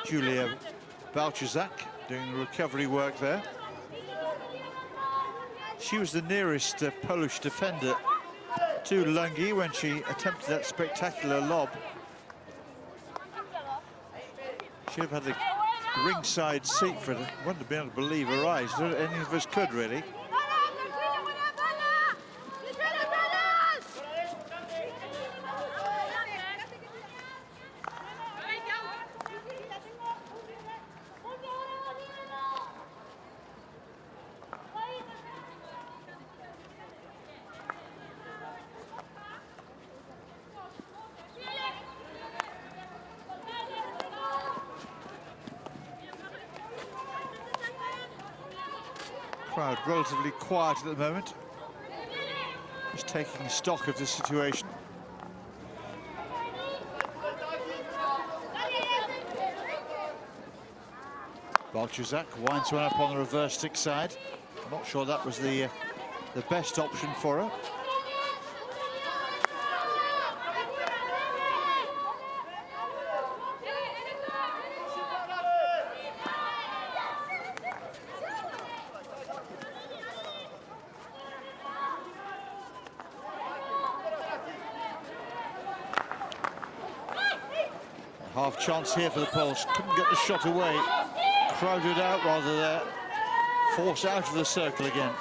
Julia Balczak doing the recovery work there. She was the nearest Polish defender to Lungi when she attempted that spectacular lob. She'd have had the ringside seat for it. Wouldn't have been able to believe her eyes. Any of us could, really. Crowd relatively quiet at the moment, just taking stock of the situation. Balczak winds one up on the reverse stick side. I'm not sure that was the best option for her. Half chance here for the Poles. Couldn't get the shot away. Crowded out rather there. Forced out of the circle again.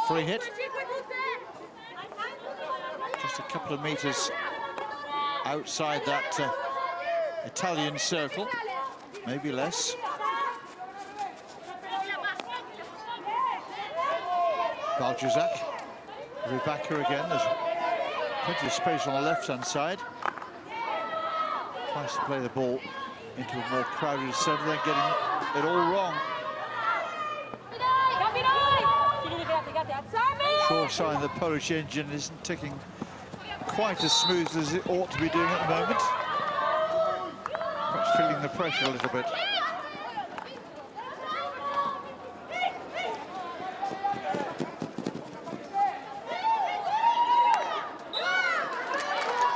free hit. Just a couple of meters outside that Italian circle, maybe less. Baljuzak, Rybaka again. There's plenty of space on the left-hand side. Tries to play the ball into a more crowded centre, then getting it all wrong. Sure sign the Polish engine isn't ticking quite as smooth as it ought to be doing at the moment. Perhaps feeling the pressure a little bit.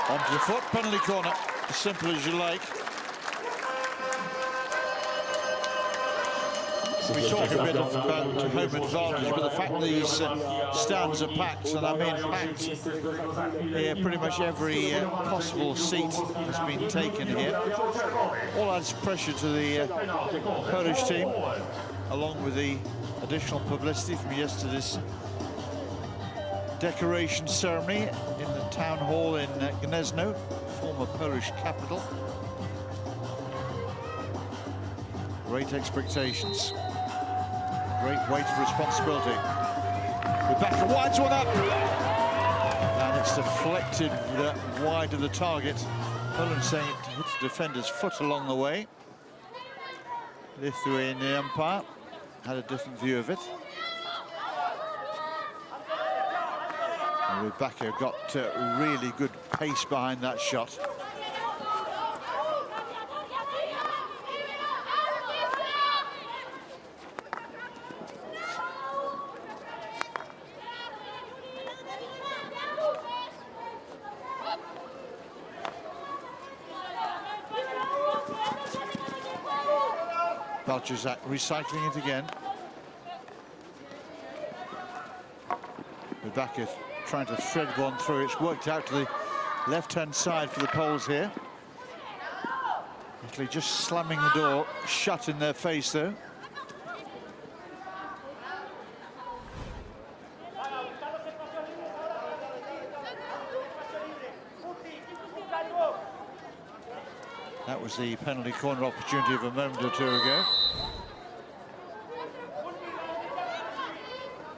Onto the foot, penalty corner, as simple as you like. We talk a bit about home advantage, but the fact these stands are packed, and I mean packed here, pretty much every possible seat has been taken here. All adds pressure to the Polish team, along with the additional publicity from yesterday's decoration ceremony in the town hall in Gniezno, former Polish capital. Great expectations. Great weight of responsibility. Rebecca winds one up. And it's deflected wide of the target. Poland saying it hit the defender's foot along the way. Lithuanian umpire had a different view of it. And Rebecca got really good pace behind that shot. Baljuzak recycling it again. Rebecca trying to thread one through. It's worked out to the left-hand side for the Poles here. Italy just slamming the door shut in their face, though. That was the penalty corner opportunity of a moment or two ago.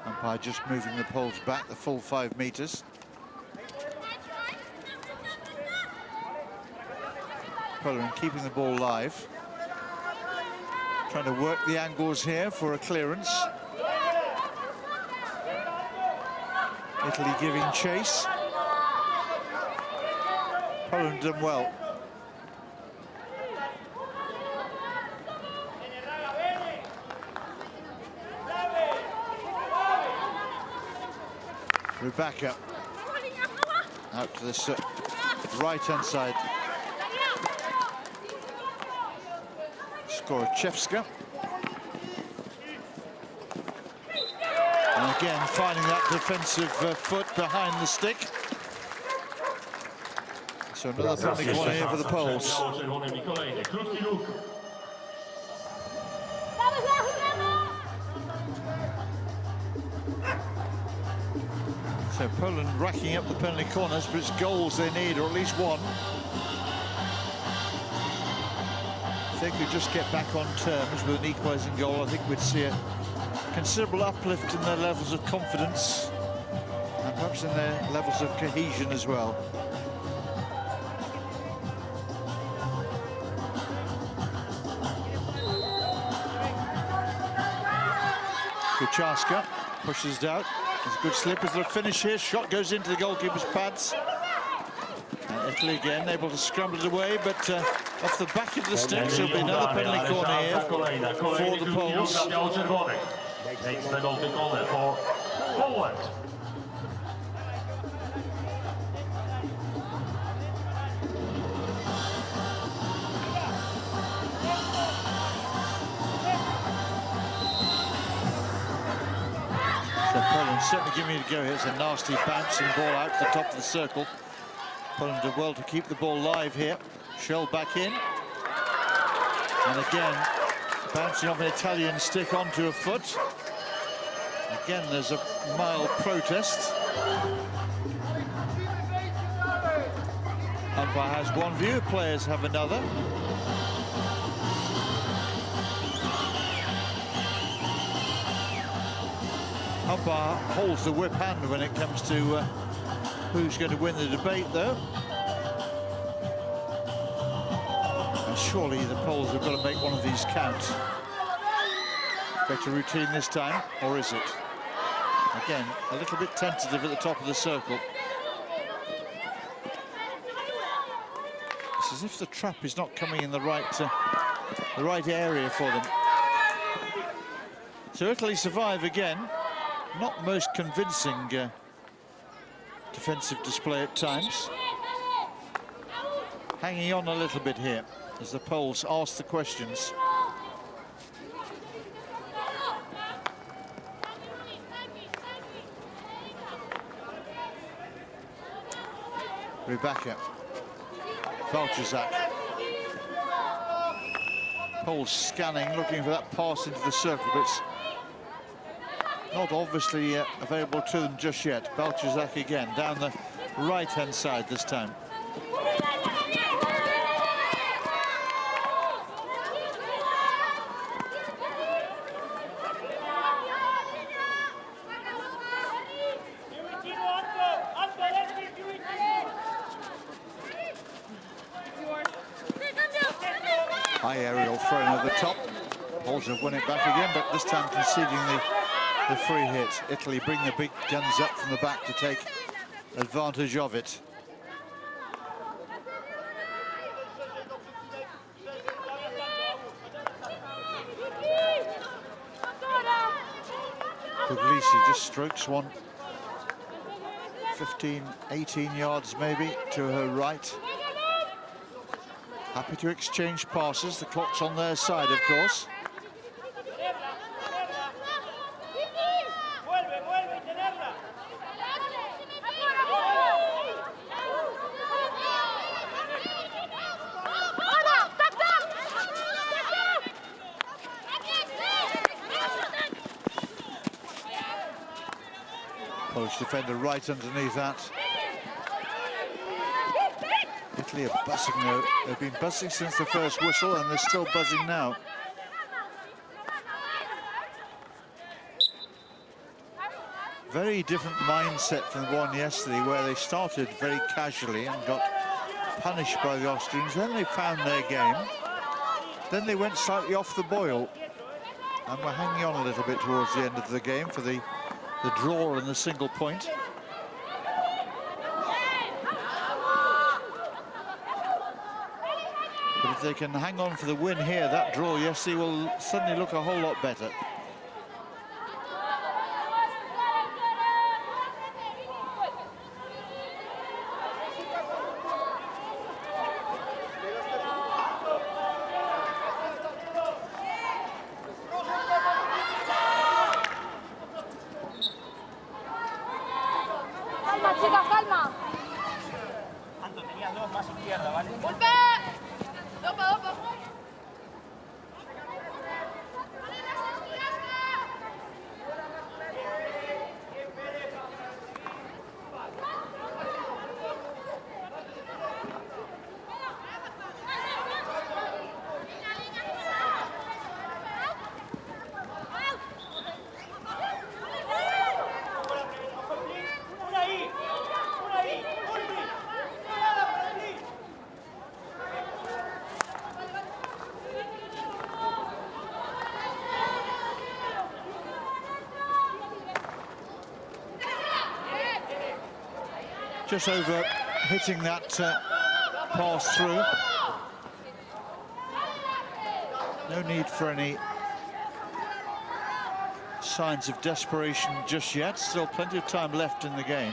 Umpire just moving the Poles back the full 5 meters. Poland keeping the ball live. Trying to work the angles here for a clearance. Italy giving chase. Poland done well. Rebecca out to this right-hand side. Skorochevska. And again, finding that defensive foot behind the stick. So another penalty corner here for the Poles. So Poland racking up the penalty corners, but it's goals they need, or at least one. If they could just get back on terms with an equalising goal, I think we'd see a considerable uplift in their levels of confidence and perhaps in their levels of cohesion as well. Kucharska pushes it out. There's a good slip as the finish here. Shot goes into the goalkeeper's pads. And Italy again able to scramble it away, but off the back of the sticks there'll be another penalty corner here for the Poles. Next penalty corner for Poland. So Poland certainly giving it a go here. It's a nasty bouncing ball out to the top of the circle. Poland did well to keep the ball live here. Shell back in. And again, bouncing off an Italian stick onto a foot. Again, there's a mild protest. Umpire has one view, players have another. Umpire holds the whip hand when it comes to who's going to win the debate, though. And surely the Poles have got to make one of these count. Better routine this time, or is it? Again, a little bit tentative at the top of the circle. It's as if the trap is not coming in the right area for them. So Italy survive again. Not most convincing defensive display at times. Hanging on a little bit here as the Poles ask the questions. Rebecca, Balczak. Poles scanning, looking for that pass into the circle, but it's not obviously available to them just yet. Balczak again, down the right-hand side this time. High aerial thrown at the top. Poles have won it back again, but this time conceding the free hit. Italy bring the big guns up from the back to take advantage of it. Puglisi just strokes one 15, 18 yards maybe to her right. Happy to exchange passes. The clock's on their side, of course. Polish defender right underneath that. Italy are buzzing though. They've been buzzing since the first whistle and they're still buzzing now. Very different mindset from the one yesterday where they started very casually and got punished by the Austrians. Then they found their game. Then they went slightly off the boil and were hanging on a little bit towards the end of the game for the draw and the single point. But if they can hang on for the win here, that draw yesterday will suddenly look a whole lot better. Calma, chicas, calma. Anto, tenías dos más izquierda, ¿vale? ¡Golpe! ¡Dopa, dopa! Just over hitting that pass through. No need for any signs of desperation just yet. Still plenty of time left in the game.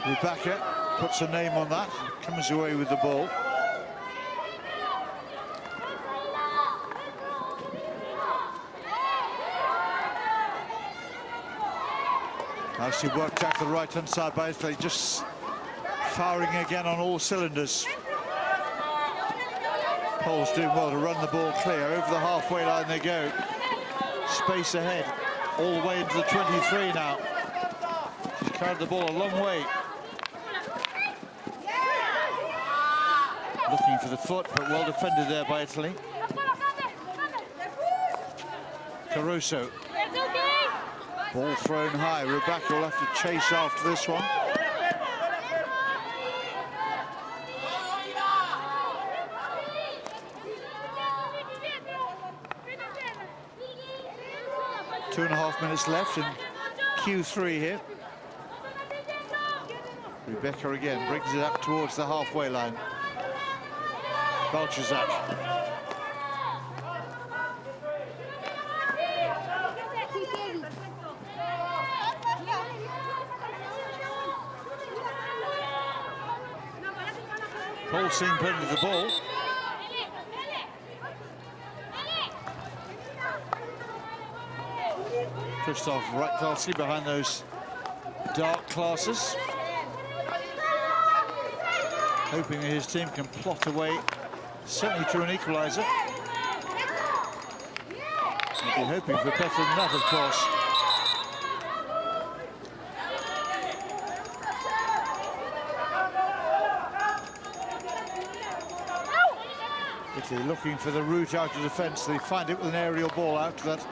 Rebecca puts her name on that, comes away with the ball. Nicely worked out the right-hand side by Italy, just firing again on all cylinders. Poles doing well to run the ball clear. Over the halfway line they go. Space ahead, all the way into the 23 now. She's carried the ball a long way. Looking for the foot, but well defended there by Italy. Caruso. Ball thrown high. Rebecca will have to chase after this one. Two and a half minutes left in Q3 here. Rebecca again brings it up towards the halfway line. Balchazak. Paul seeing plenty of the ball. Christoph Ratkowski behind those dark glasses. Hoping that his team can plot away, certainly to an equaliser. He'll be hoping for better than that, of course. Italy looking for the route out of defence. They find it with an aerial ball out to that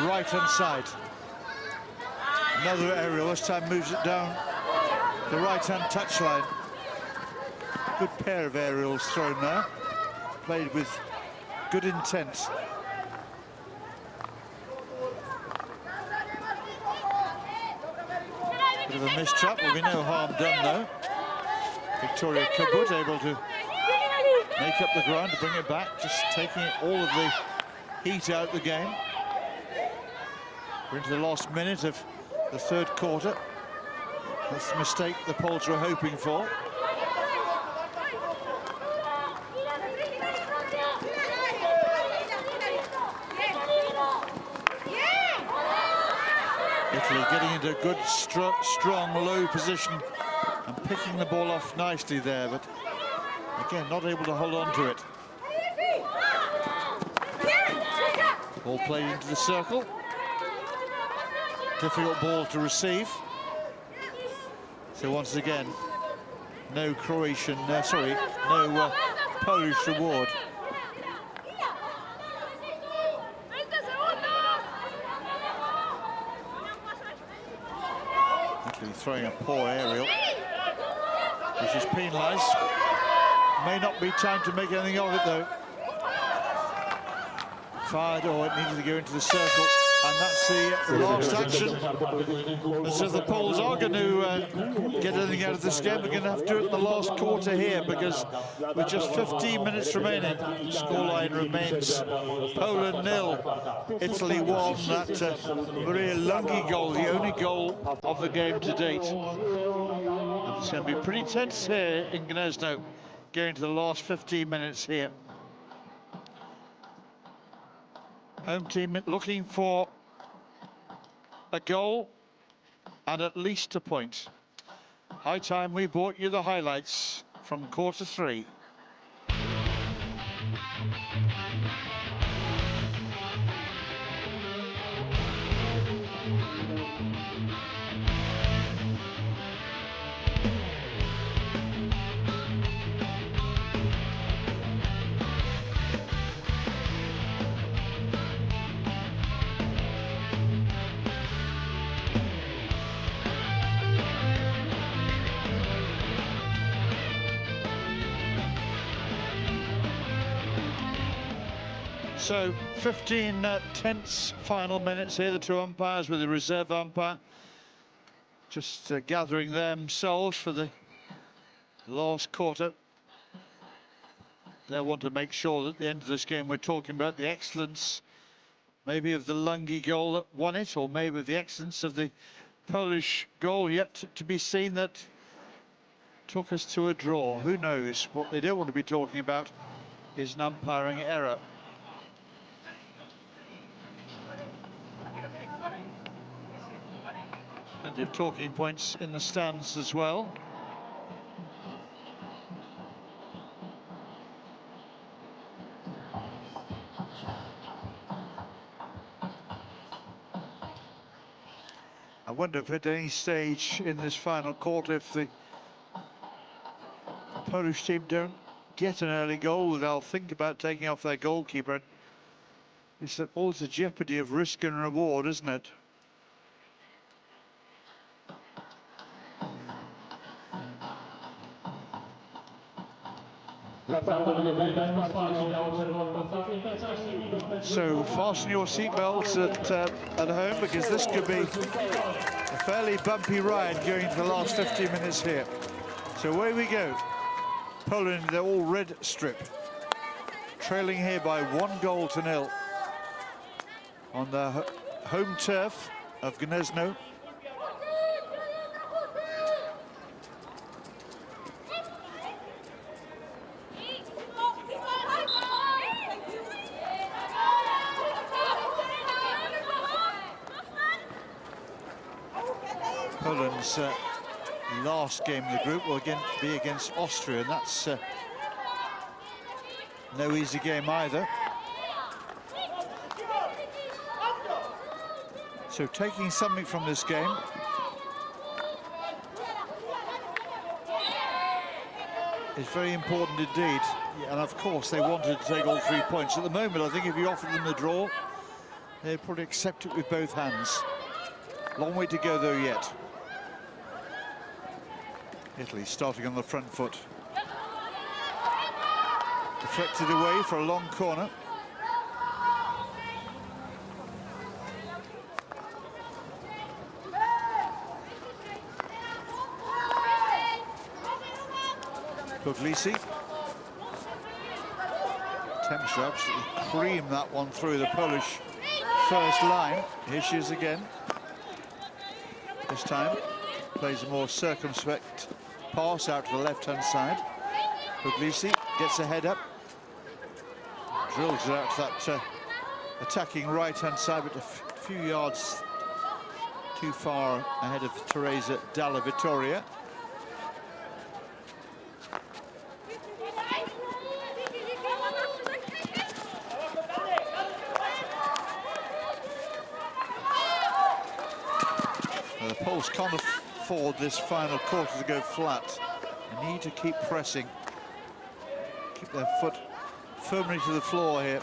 right-hand side. Another aerial, this time moves it down the right-hand touchline. Good pair of aerials thrown there. Played with good intent. Bit of a mistrap, there'll be no harm done though. Victoria Kabut able to make up the ground to bring it back, just taking all of the heat out of the game. We're into the last minute of the third quarter. That's the mistake the Poles were hoping for. Italy getting into a good, strong, low position and picking the ball off nicely there, but again, not able to hold on to it. Ball played into the circle. Difficult ball to receive. So once again, no Croatian, no Polish reward. Italy throwing a poor aerial, which is penalised. May not be time to make anything of it though. Fired, or it needed to go into the circle. And that's the last action. So the Poles are going to get anything out of this game. We're going to have to do it in the last quarter here, because with just 15 minutes remaining, scoreline remains Poland 0, Italy 1. That Maria Lungi goal, the only goal of the game to date. And it's going to be pretty tense here in Gniezno, going to the last 15 minutes here. Home team looking for a goal and at least a point. High time we brought you the highlights from quarter 3. So 15 tense final minutes here. The two umpires with the reserve umpire just gathering themselves for the last quarter. They want to make sure that at the end of this game we're talking about the excellence maybe of the Lungi goal that won it, or maybe the excellence of the Polish goal yet to be seen that took us to a draw. Who knows? What they don't want to be talking about is an umpiring error. Plenty of talking points in the stands as well. I wonder if at any stage in this final quarter, if the Polish team don't get an early goal, they'll think about taking off their goalkeeper. It's always a jeopardy of risk and reward, isn't it? So fasten your seatbelts at home, because this could be a fairly bumpy ride going to the last 15 minutes here. So away we go. Poland, they're all red strip, trailing here by 1-0 on the home turf of Gniezno. Poland's last game in the group will again be against Austria, and that's no easy game either. So taking something from this game, is very important indeed. And of course they wanted to take all 3 points. At the moment, I think if you offered them the draw, they'd probably accept it with both hands. Long way to go though yet. Italy starting on the front foot. Deflected away for a long corner. Puglisi. Attempts to absolutely cream that one through the Polish first line. Here she is again. This time plays a more circumspect pass out to the left-hand side. Puglisi gets a head up, drills it out to that attacking right-hand side, but a few yards too far ahead of Teresa Dalla Vittoria. The Poles can't afford this final quarter to go flat. They need to keep pressing, keep their foot firmly to the floor here.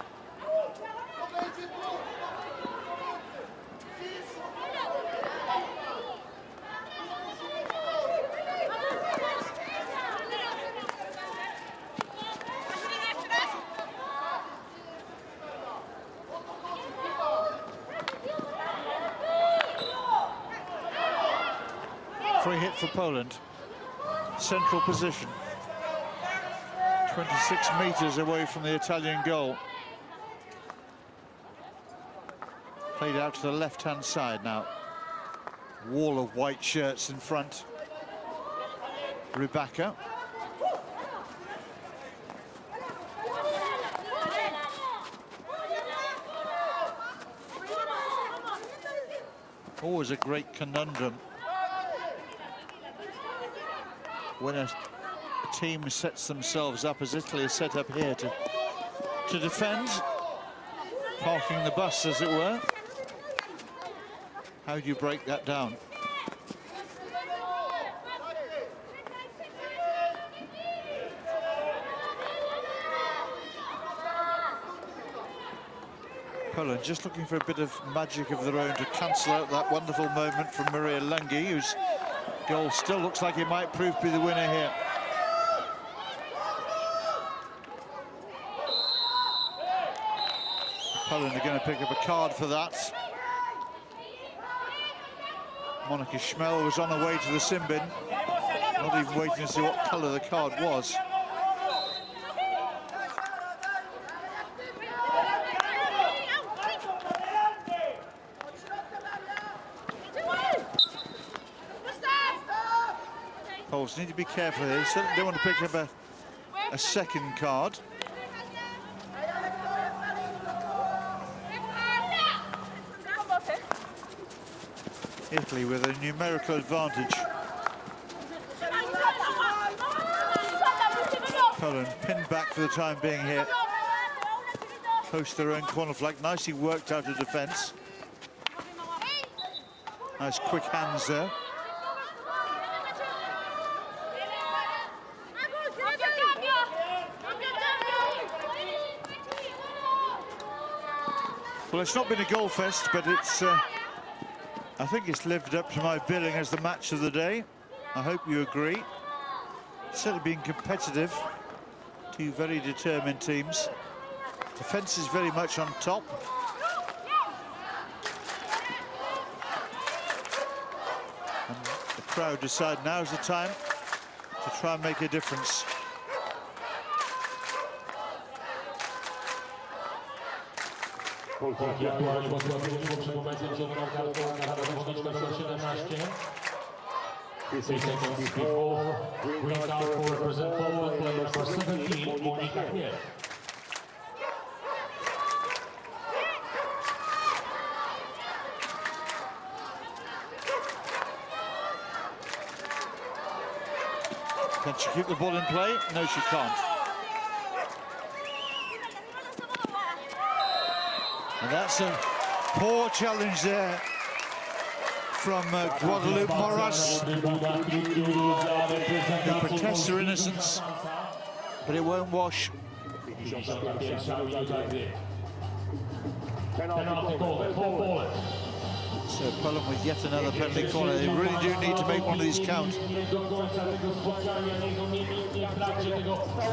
Free hit for Poland. Central position. 26 meters away from the Italian goal. Played out to the left-hand side now. Wall of white shirts in front. Rybaka. Always a great conundrum when a team sets themselves up, as Italy is set up here, to defend, parking the bus, as it were. How do you break that down? Poland just looking for a bit of magic of their own to cancel out that wonderful moment from Maria Lungi, whose goal still looks like it might prove to be the winner here. Poland are going to pick up a card for that. Monika Schmel was on her way to the sin bin, not even waiting to see what colour the card was. Poles need to be careful here. Certainly don't want to pick up a second card. Italy with a numerical advantage. Poland pinned back for the time being here. Close to their own corner flag. Nicely worked out of defence. Nice quick hands there. Well, it's not been a goal fest, but it's I think it's lived up to my billing as the match of the day. I hope you agree. Certainly been competitive. Two very determined teams. Defence is very much on top. And the crowd decide now's the time to try and make a difference. Polski aktualnie po złapaniu przy momencie ciągną kartą na zawodniczkę numer 17. 3 seconds before green card for represent Poland, player number 17, Monika Chmiel. Can she keep the ball in play? No, she can't. And that's a poor challenge there from Guadalupe Moras. Who protests her innocence, but it won't wash. Penalty corner for Poland. So Poland with yet another penalty corner. They really do need to make one of these count.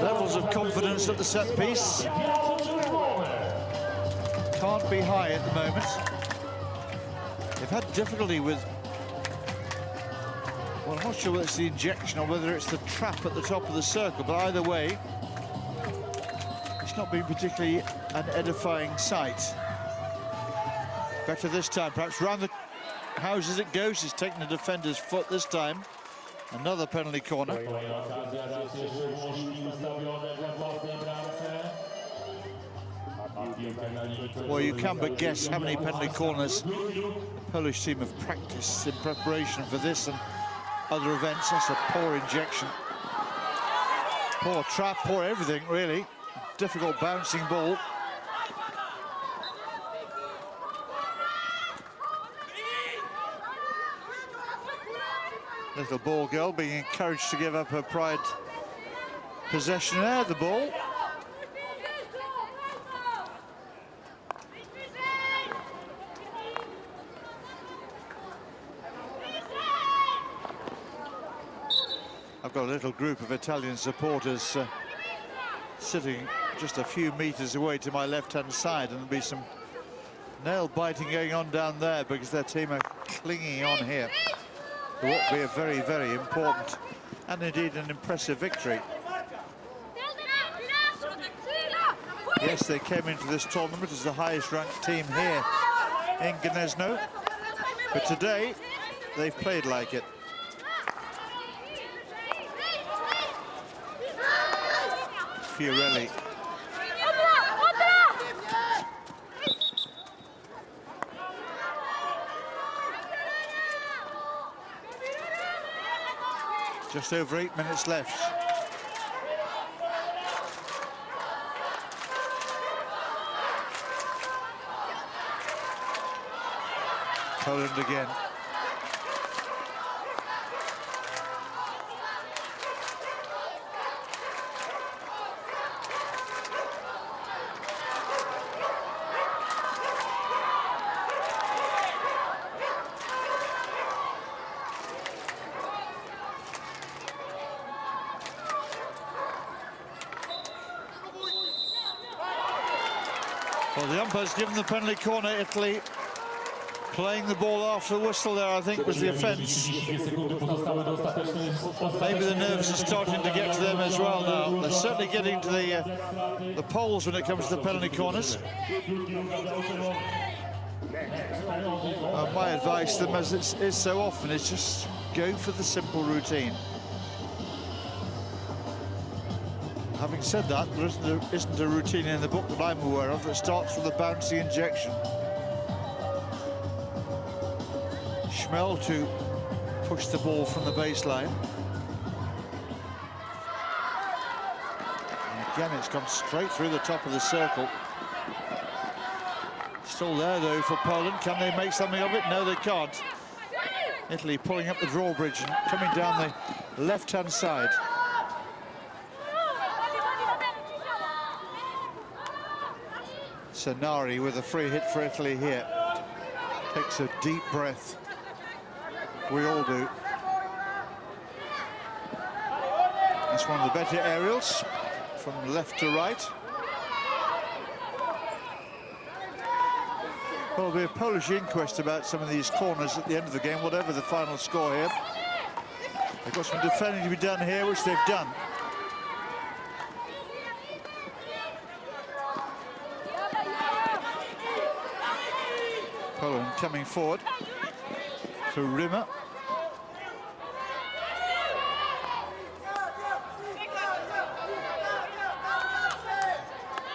Levels of confidence at the set piece can't be high at the moment. They've had difficulty with, well, I'm not sure whether it's the injection or whether it's the trap at the top of the circle, but either way, it's not been particularly an edifying sight. Better this time, perhaps round the house as it goes. He's taking the defender's foot this time. Another penalty corner. Well, you can but guess how many penalty corners the Polish team have practiced in preparation for this and other events. That's a poor injection. Poor trap, poor everything, really. Difficult bouncing ball. Little ball girl being encouraged to give up her pride possession there, the ball. I've got a little group of Italian supporters sitting just a few meters away to my left-hand side, and there'll be some nail biting going on down there because their team are clinging on here. It will be a very, very important and indeed an impressive victory. Yes, they came into this tournament as the highest ranked team here in Gniezno, but today they've played like it. Fiorelli. Just over 8 minutes left. Poland again. Well, the umpire's given the penalty corner. Italy playing the ball after the whistle there, I think, was the offence. Maybe the nerves are starting to get to them as well now. They're certainly getting to the poles when it comes to the penalty corners. My advice to them, as it is so often, is just go for the simple routine. Having said that, there isn't a routine in the book that I'm aware of that starts with a bouncy injection. Schmel to push the ball from the baseline. And again, it's gone straight through the top of the circle. Still there, though, for Poland. Can they make something of it? No, they can't. Italy pulling up the drawbridge and coming down the left-hand side. Sanari with a free hit for Italy here. Takes a deep breath. We all do. It's one of the better aerials from left to right. Well, there'll be a Polish inquest about some of these corners at the end of the game, whatever the final score here. They've got some defending to be done here, which they've done. Poland coming forward to Rimmer.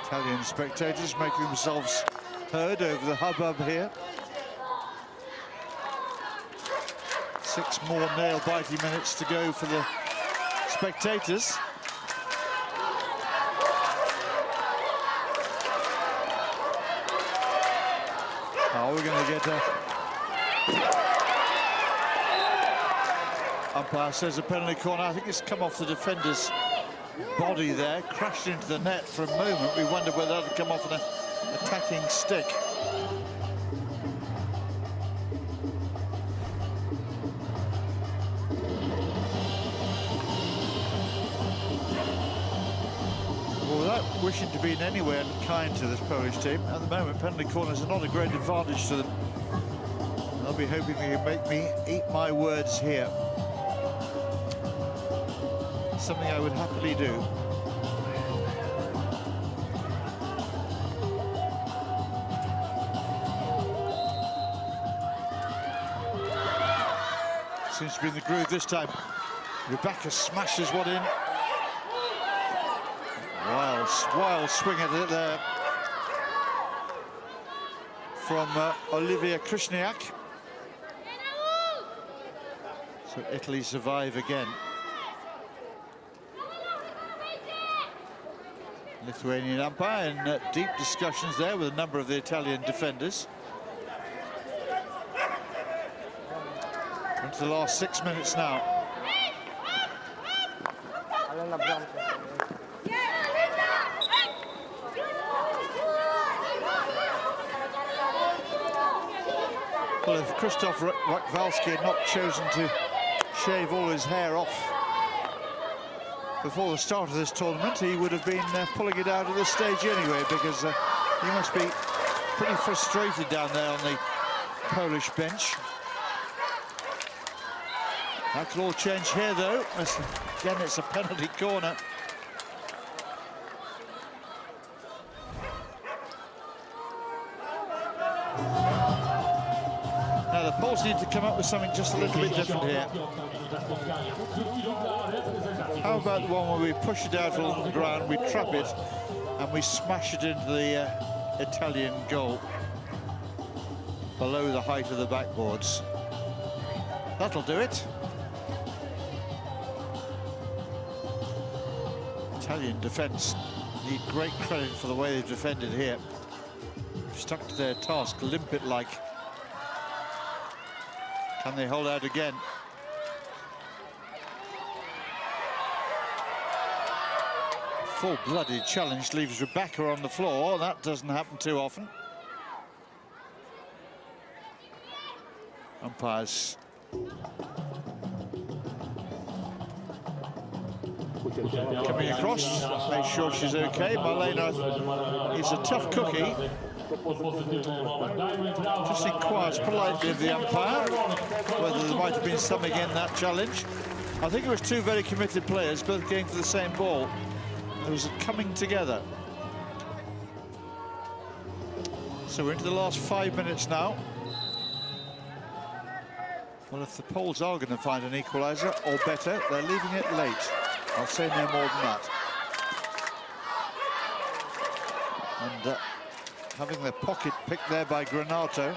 Italian spectators making themselves heard over the hubbub here. 6 more nail-biting minutes to go for the spectators. Are we going to get a... Umpire says a penalty corner. I think it's come off the defender's body there, crashed into the net for a moment. We wondered whether that had come off an attacking stick. Well, without wishing to be in any way unkind to this Polish team, at the moment penalty corners are not a great advantage to them. I'll be hoping they can make me eat my words here. Something I would happily do. Seems to be in the groove this time. Rebecca smashes one in. Wild swing at it there from Olivia Krishniak. So Italy survive again. Lithuanian umpire in deep discussions there with a number of the Italian defenders. Into the last 6 minutes now. Well, if Krzysztof Rakwalski had not chosen to shave all his hair off before the start of this tournament, he would have been pulling it out at this stage anyway, because he must be pretty frustrated down there on the Polish bench. That could all change here, though. Again, it's a penalty corner. Now, the Poles need to come up with something just a little bit different here. How about the one where we push it out along the ground, we trap it, and we smash it into the Italian goal below the height of the backboards? That'll do it. Italian defence need great credit for the way they've defended here. Stuck to their task, limpet-like. Can they hold out again? Full-blooded challenge leaves Rebecca on the floor. That doesn't happen too often. Umpires coming across, make sure she's okay. Marlena is a tough cookie. Just inquires politely of the umpire whether there might have been something in that challenge. I think it was 2 very committed players, both going for the same ball. There was a coming together. So we're into the last 5 minutes now. Well, if the Poles are going to find an equaliser, or better, they're leaving it late. I'll say no more than that. And having their pocket picked there by Granato.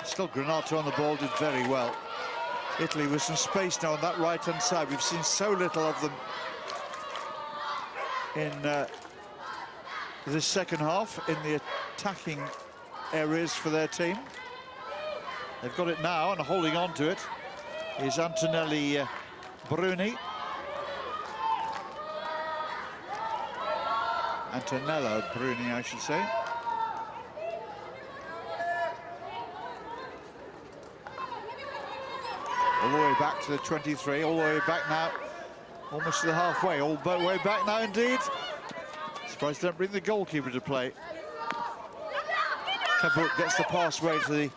Still Granato on the ball, did very well. Italy with some space now on that right-hand side. We've seen so little of them in this second half in the attacking areas for their team. They've got it now, and holding on to it is Antonelli Bruni. Antonello Bruni, I should say. All the way back to the 23, all the way back now, almost to the halfway, all the way back now indeed. Surprised they don't bring the goalkeeper to play. Cabot gets the pass away to the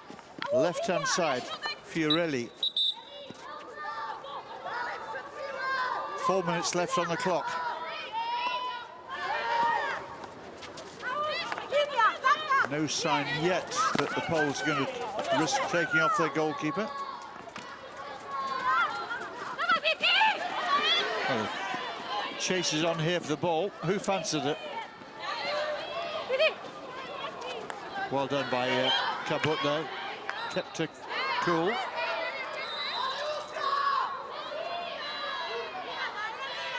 left-hand side. Fiorelli. 4 minutes left on the clock. No sign yet that the Poles are going to risk taking off their goalkeeper. Oh, chase is on here for the ball. Who fancied it? Well done by Cabot there. Kept it cool.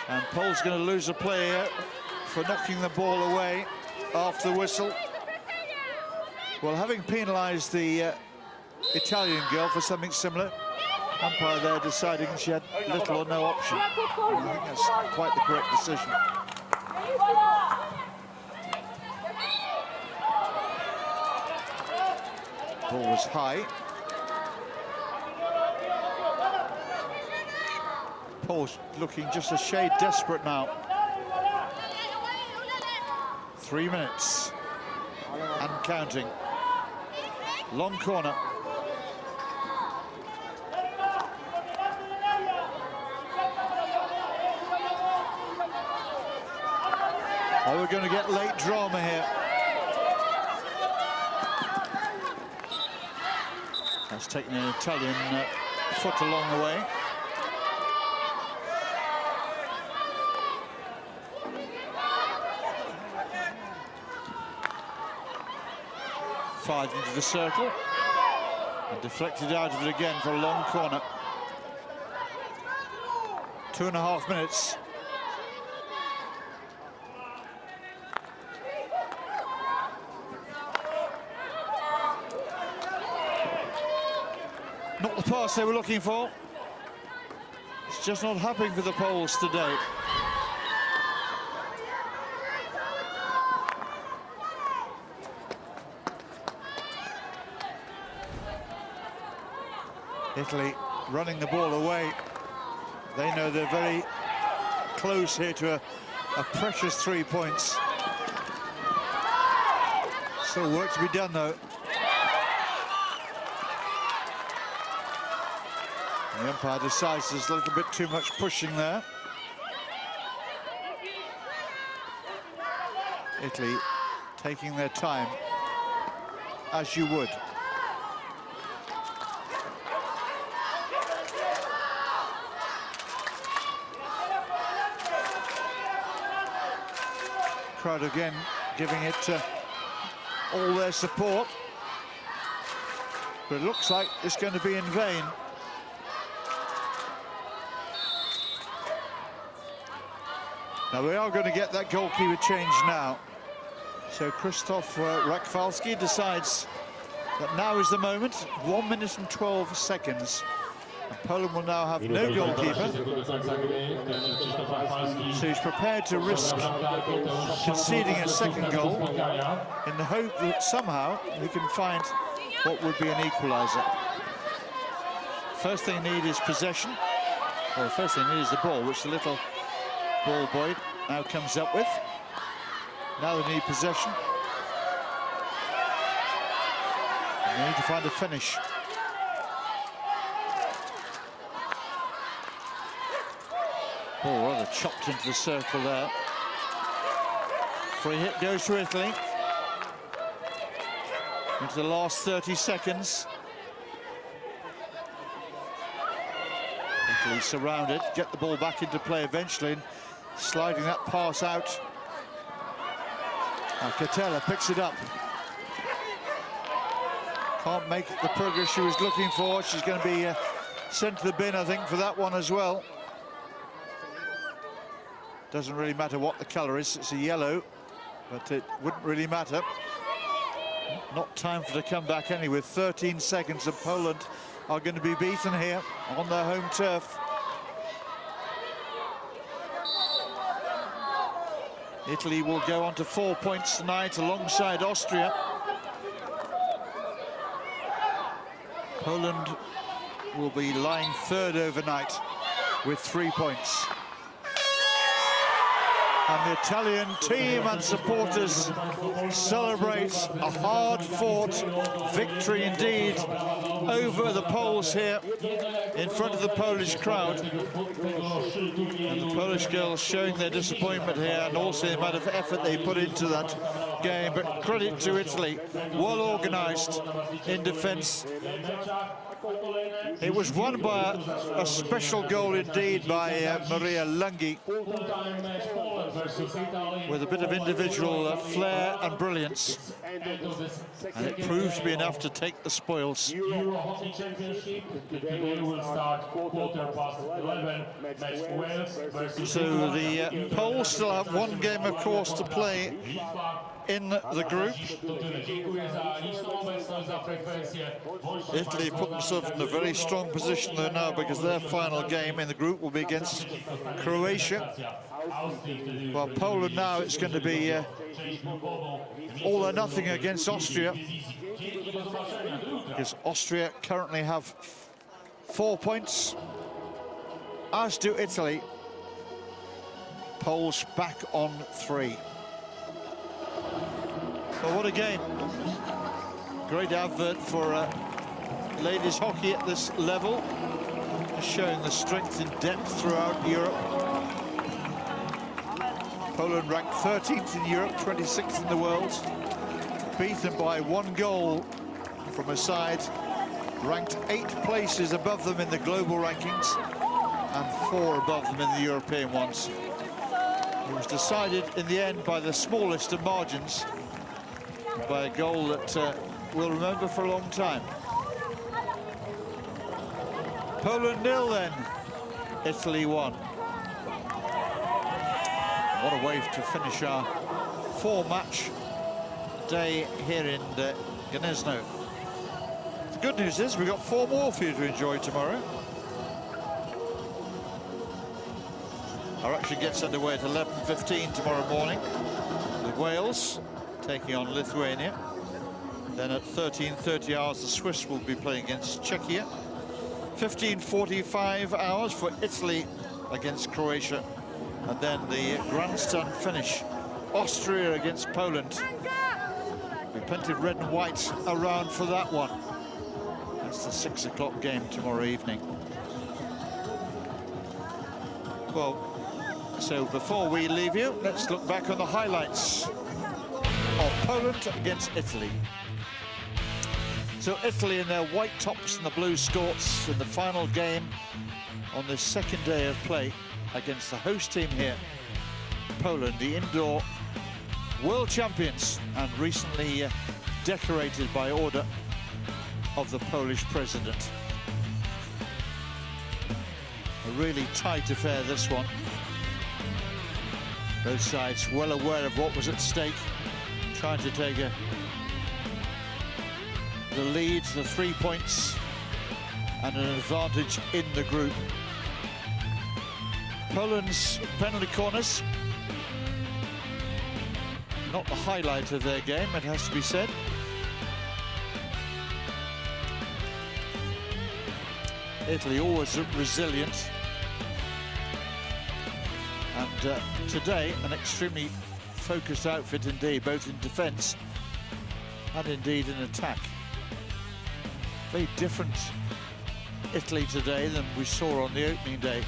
And Pole's going to lose a player for knocking the ball away after the whistle. Well, having penalised the Italian girl for something similar, umpire there deciding she had little or no option. I think that's quite the correct decision. Ball was high. Paul's looking just a shade desperate now. 3 minutes and counting. Long corner. Oh, we're going to get late drama here. That's taking an Italian foot along the way. Fired into the circle and deflected out of it again for a long corner. 2.5 minutes. Not the pass they were looking for. It's just not happening for the Poles today. Italy running the ball away. They know they're very close here to a precious 3 points. Still work to be done, though. The umpire decides there's a little bit too much pushing there. Italy taking their time, as you would. Crowd again giving it all their support, but it looks like it's going to be in vain. Now we are going to get that goalkeeper change now. So Krzysztof Rakwalski decides that now is the moment. 1 minute and 12 seconds. And Poland will now have no goalkeeper. So he's prepared to risk conceding a second goal in the hope that somehow he can find what would be an equaliser. First thing they need is possession. Well, the first thing they need is the ball, which the little ball boy now comes up with. Now they need possession. And they need to find a finish. Ball rather chopped into the circle there. Free hit goes to Italy. Into the last 30 seconds. Italy surrounded, get the ball back into play eventually, and sliding that pass out. And Catella picks it up. Can't make the progress she was looking for. She's going to be sent to the bin, I think, for that one as well. Doesn't really matter what the colour is. It's a yellow, but it wouldn't really matter. Not time for the comeback anyway. 13 seconds, and Poland are going to be beaten here on their home turf. Italy will go on to 4 points tonight alongside Austria. Poland will be lying third overnight with 3 points. And the Italian team and supporters celebrate a hard-fought victory indeed over the Poles here in front of the Polish crowd. And the Polish girls showing their disappointment here, and also the amount of effort they put into that game. But credit to Italy, well organised in defence. It was won by a special goal indeed by Maria Lunghi, with a bit of individual flair and brilliance, and it proved to be enough to take the spoils. Euro Hockey Championship today will start 11:15. Match Wales versus So the Poles still have one game, of course, to play in the group. Italy put themselves in a very strong position though now, because their final game in the group will be against Croatia. Well, Poland now, it's going to be all or nothing against Austria, because Austria currently have 4 points, as do Italy. Poles back on 3. Well, what a game. Great advert for ladies hockey at this level, showing the strength and depth throughout Europe. Poland ranked 13th in Europe, 26th in the world, beaten by 1 goal from a side ranked 8 places above them in the global rankings and 4 above them in the European ones. It was decided in the end by the smallest of margins, by a goal that we'll remember for a long time. Poland 0 then, Italy 1. What a way to finish our 4-match day here in Gniezno. The good news is we've got 4 more for you to enjoy tomorrow. Our action gets underway at 11:15 tomorrow morning with Wales taking on Lithuania. Then at 13:30 hours, the Swiss will be playing against Czechia. 15:45 hours for Italy against Croatia. And then the grandstand finish, Austria against Poland. There'll be plenty of red and white around for that one. That's the 6 o'clock game tomorrow evening. Well, so before we leave you, let's look back on the highlights of Poland against Italy. So Italy in their white tops and the blue skirts in the final game on the second day of play against the host team here, Poland, the indoor world champions, and recently decorated by order of the Polish president. A really tight affair, this one. Both sides well aware of what was at stake, trying to take the lead, the 3 points, and an advantage in the group. Poland's penalty corners, not the highlight of their game, it has to be said. Italy always resilient, and today an extremely focused outfit indeed, both in defence and indeed in attack. Very different Italy today than we saw on the opening day.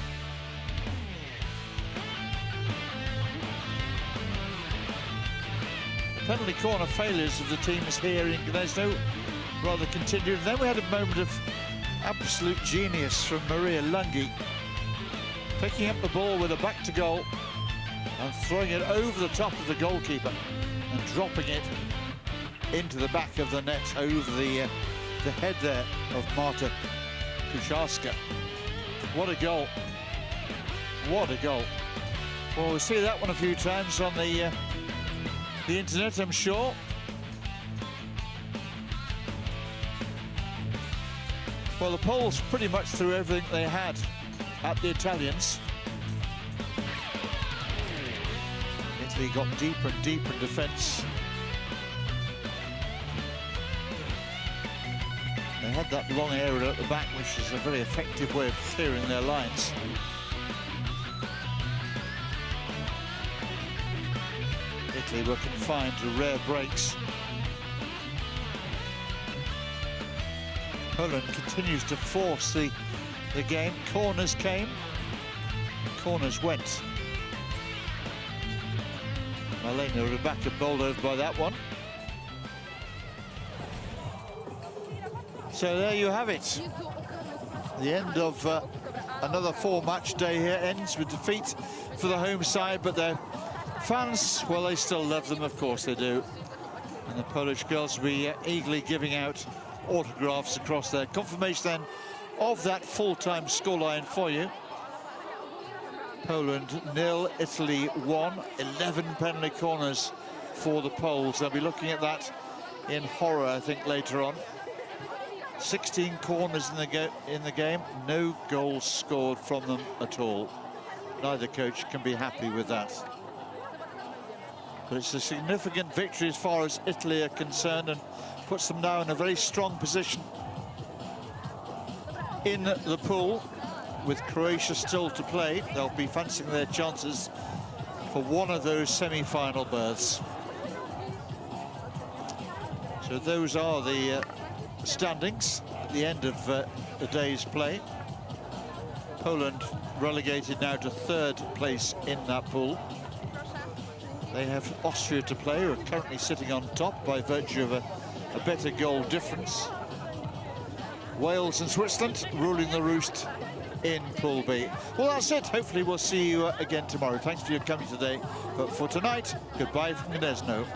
The penalty corner failures of the teams here in Gniezno rather continued. Then we had a moment of absolute genius from Maria Lunghi, picking up the ball with a back to goal and throwing it over the top of the goalkeeper and dropping it into the back of the net over the the head there of Marta Kucharska. What a goal. What a goal. Well, we'll see that one a few times on the internet, I'm sure. Well, the Poles pretty much threw everything they had at the Italians. Italy got deeper and deeper in defence. They had that long area at the back, which is a very effective way of clearing their lines. Italy were confined to rare breaks. Poland continues to force the game. Corners came, corners went. Malena Rebecca bowled over by that one. So there you have it. The end of another 4-match day here ends with defeat for the home side, but their fans, well, they still love them, of course they do. And the Polish girls will be eagerly giving out autographs across there. Confirmation then of that full-time scoreline for you. Poland 0, Italy 1, 11 penalty corners for the Poles. They'll be looking at that in horror, I think, later on. 16 corners in the game, no goals scored from them at all. Neither coach can be happy with that. But it's a significant victory as far as Italy are concerned, and puts them now in a very strong position in the pool. With Croatia still to play, they'll be fancying their chances for one of those semi-final berths. So those are the standings at the end of the day's play. Poland relegated now to 3rd place in that pool. They have Austria to play, who are currently sitting on top by virtue of a better goal difference. Wales and Switzerland ruling the roost in Pool B. Well, that's it. Hopefully we'll see you again tomorrow. Thanks for your coming today. But for tonight, goodbye from Gniezno.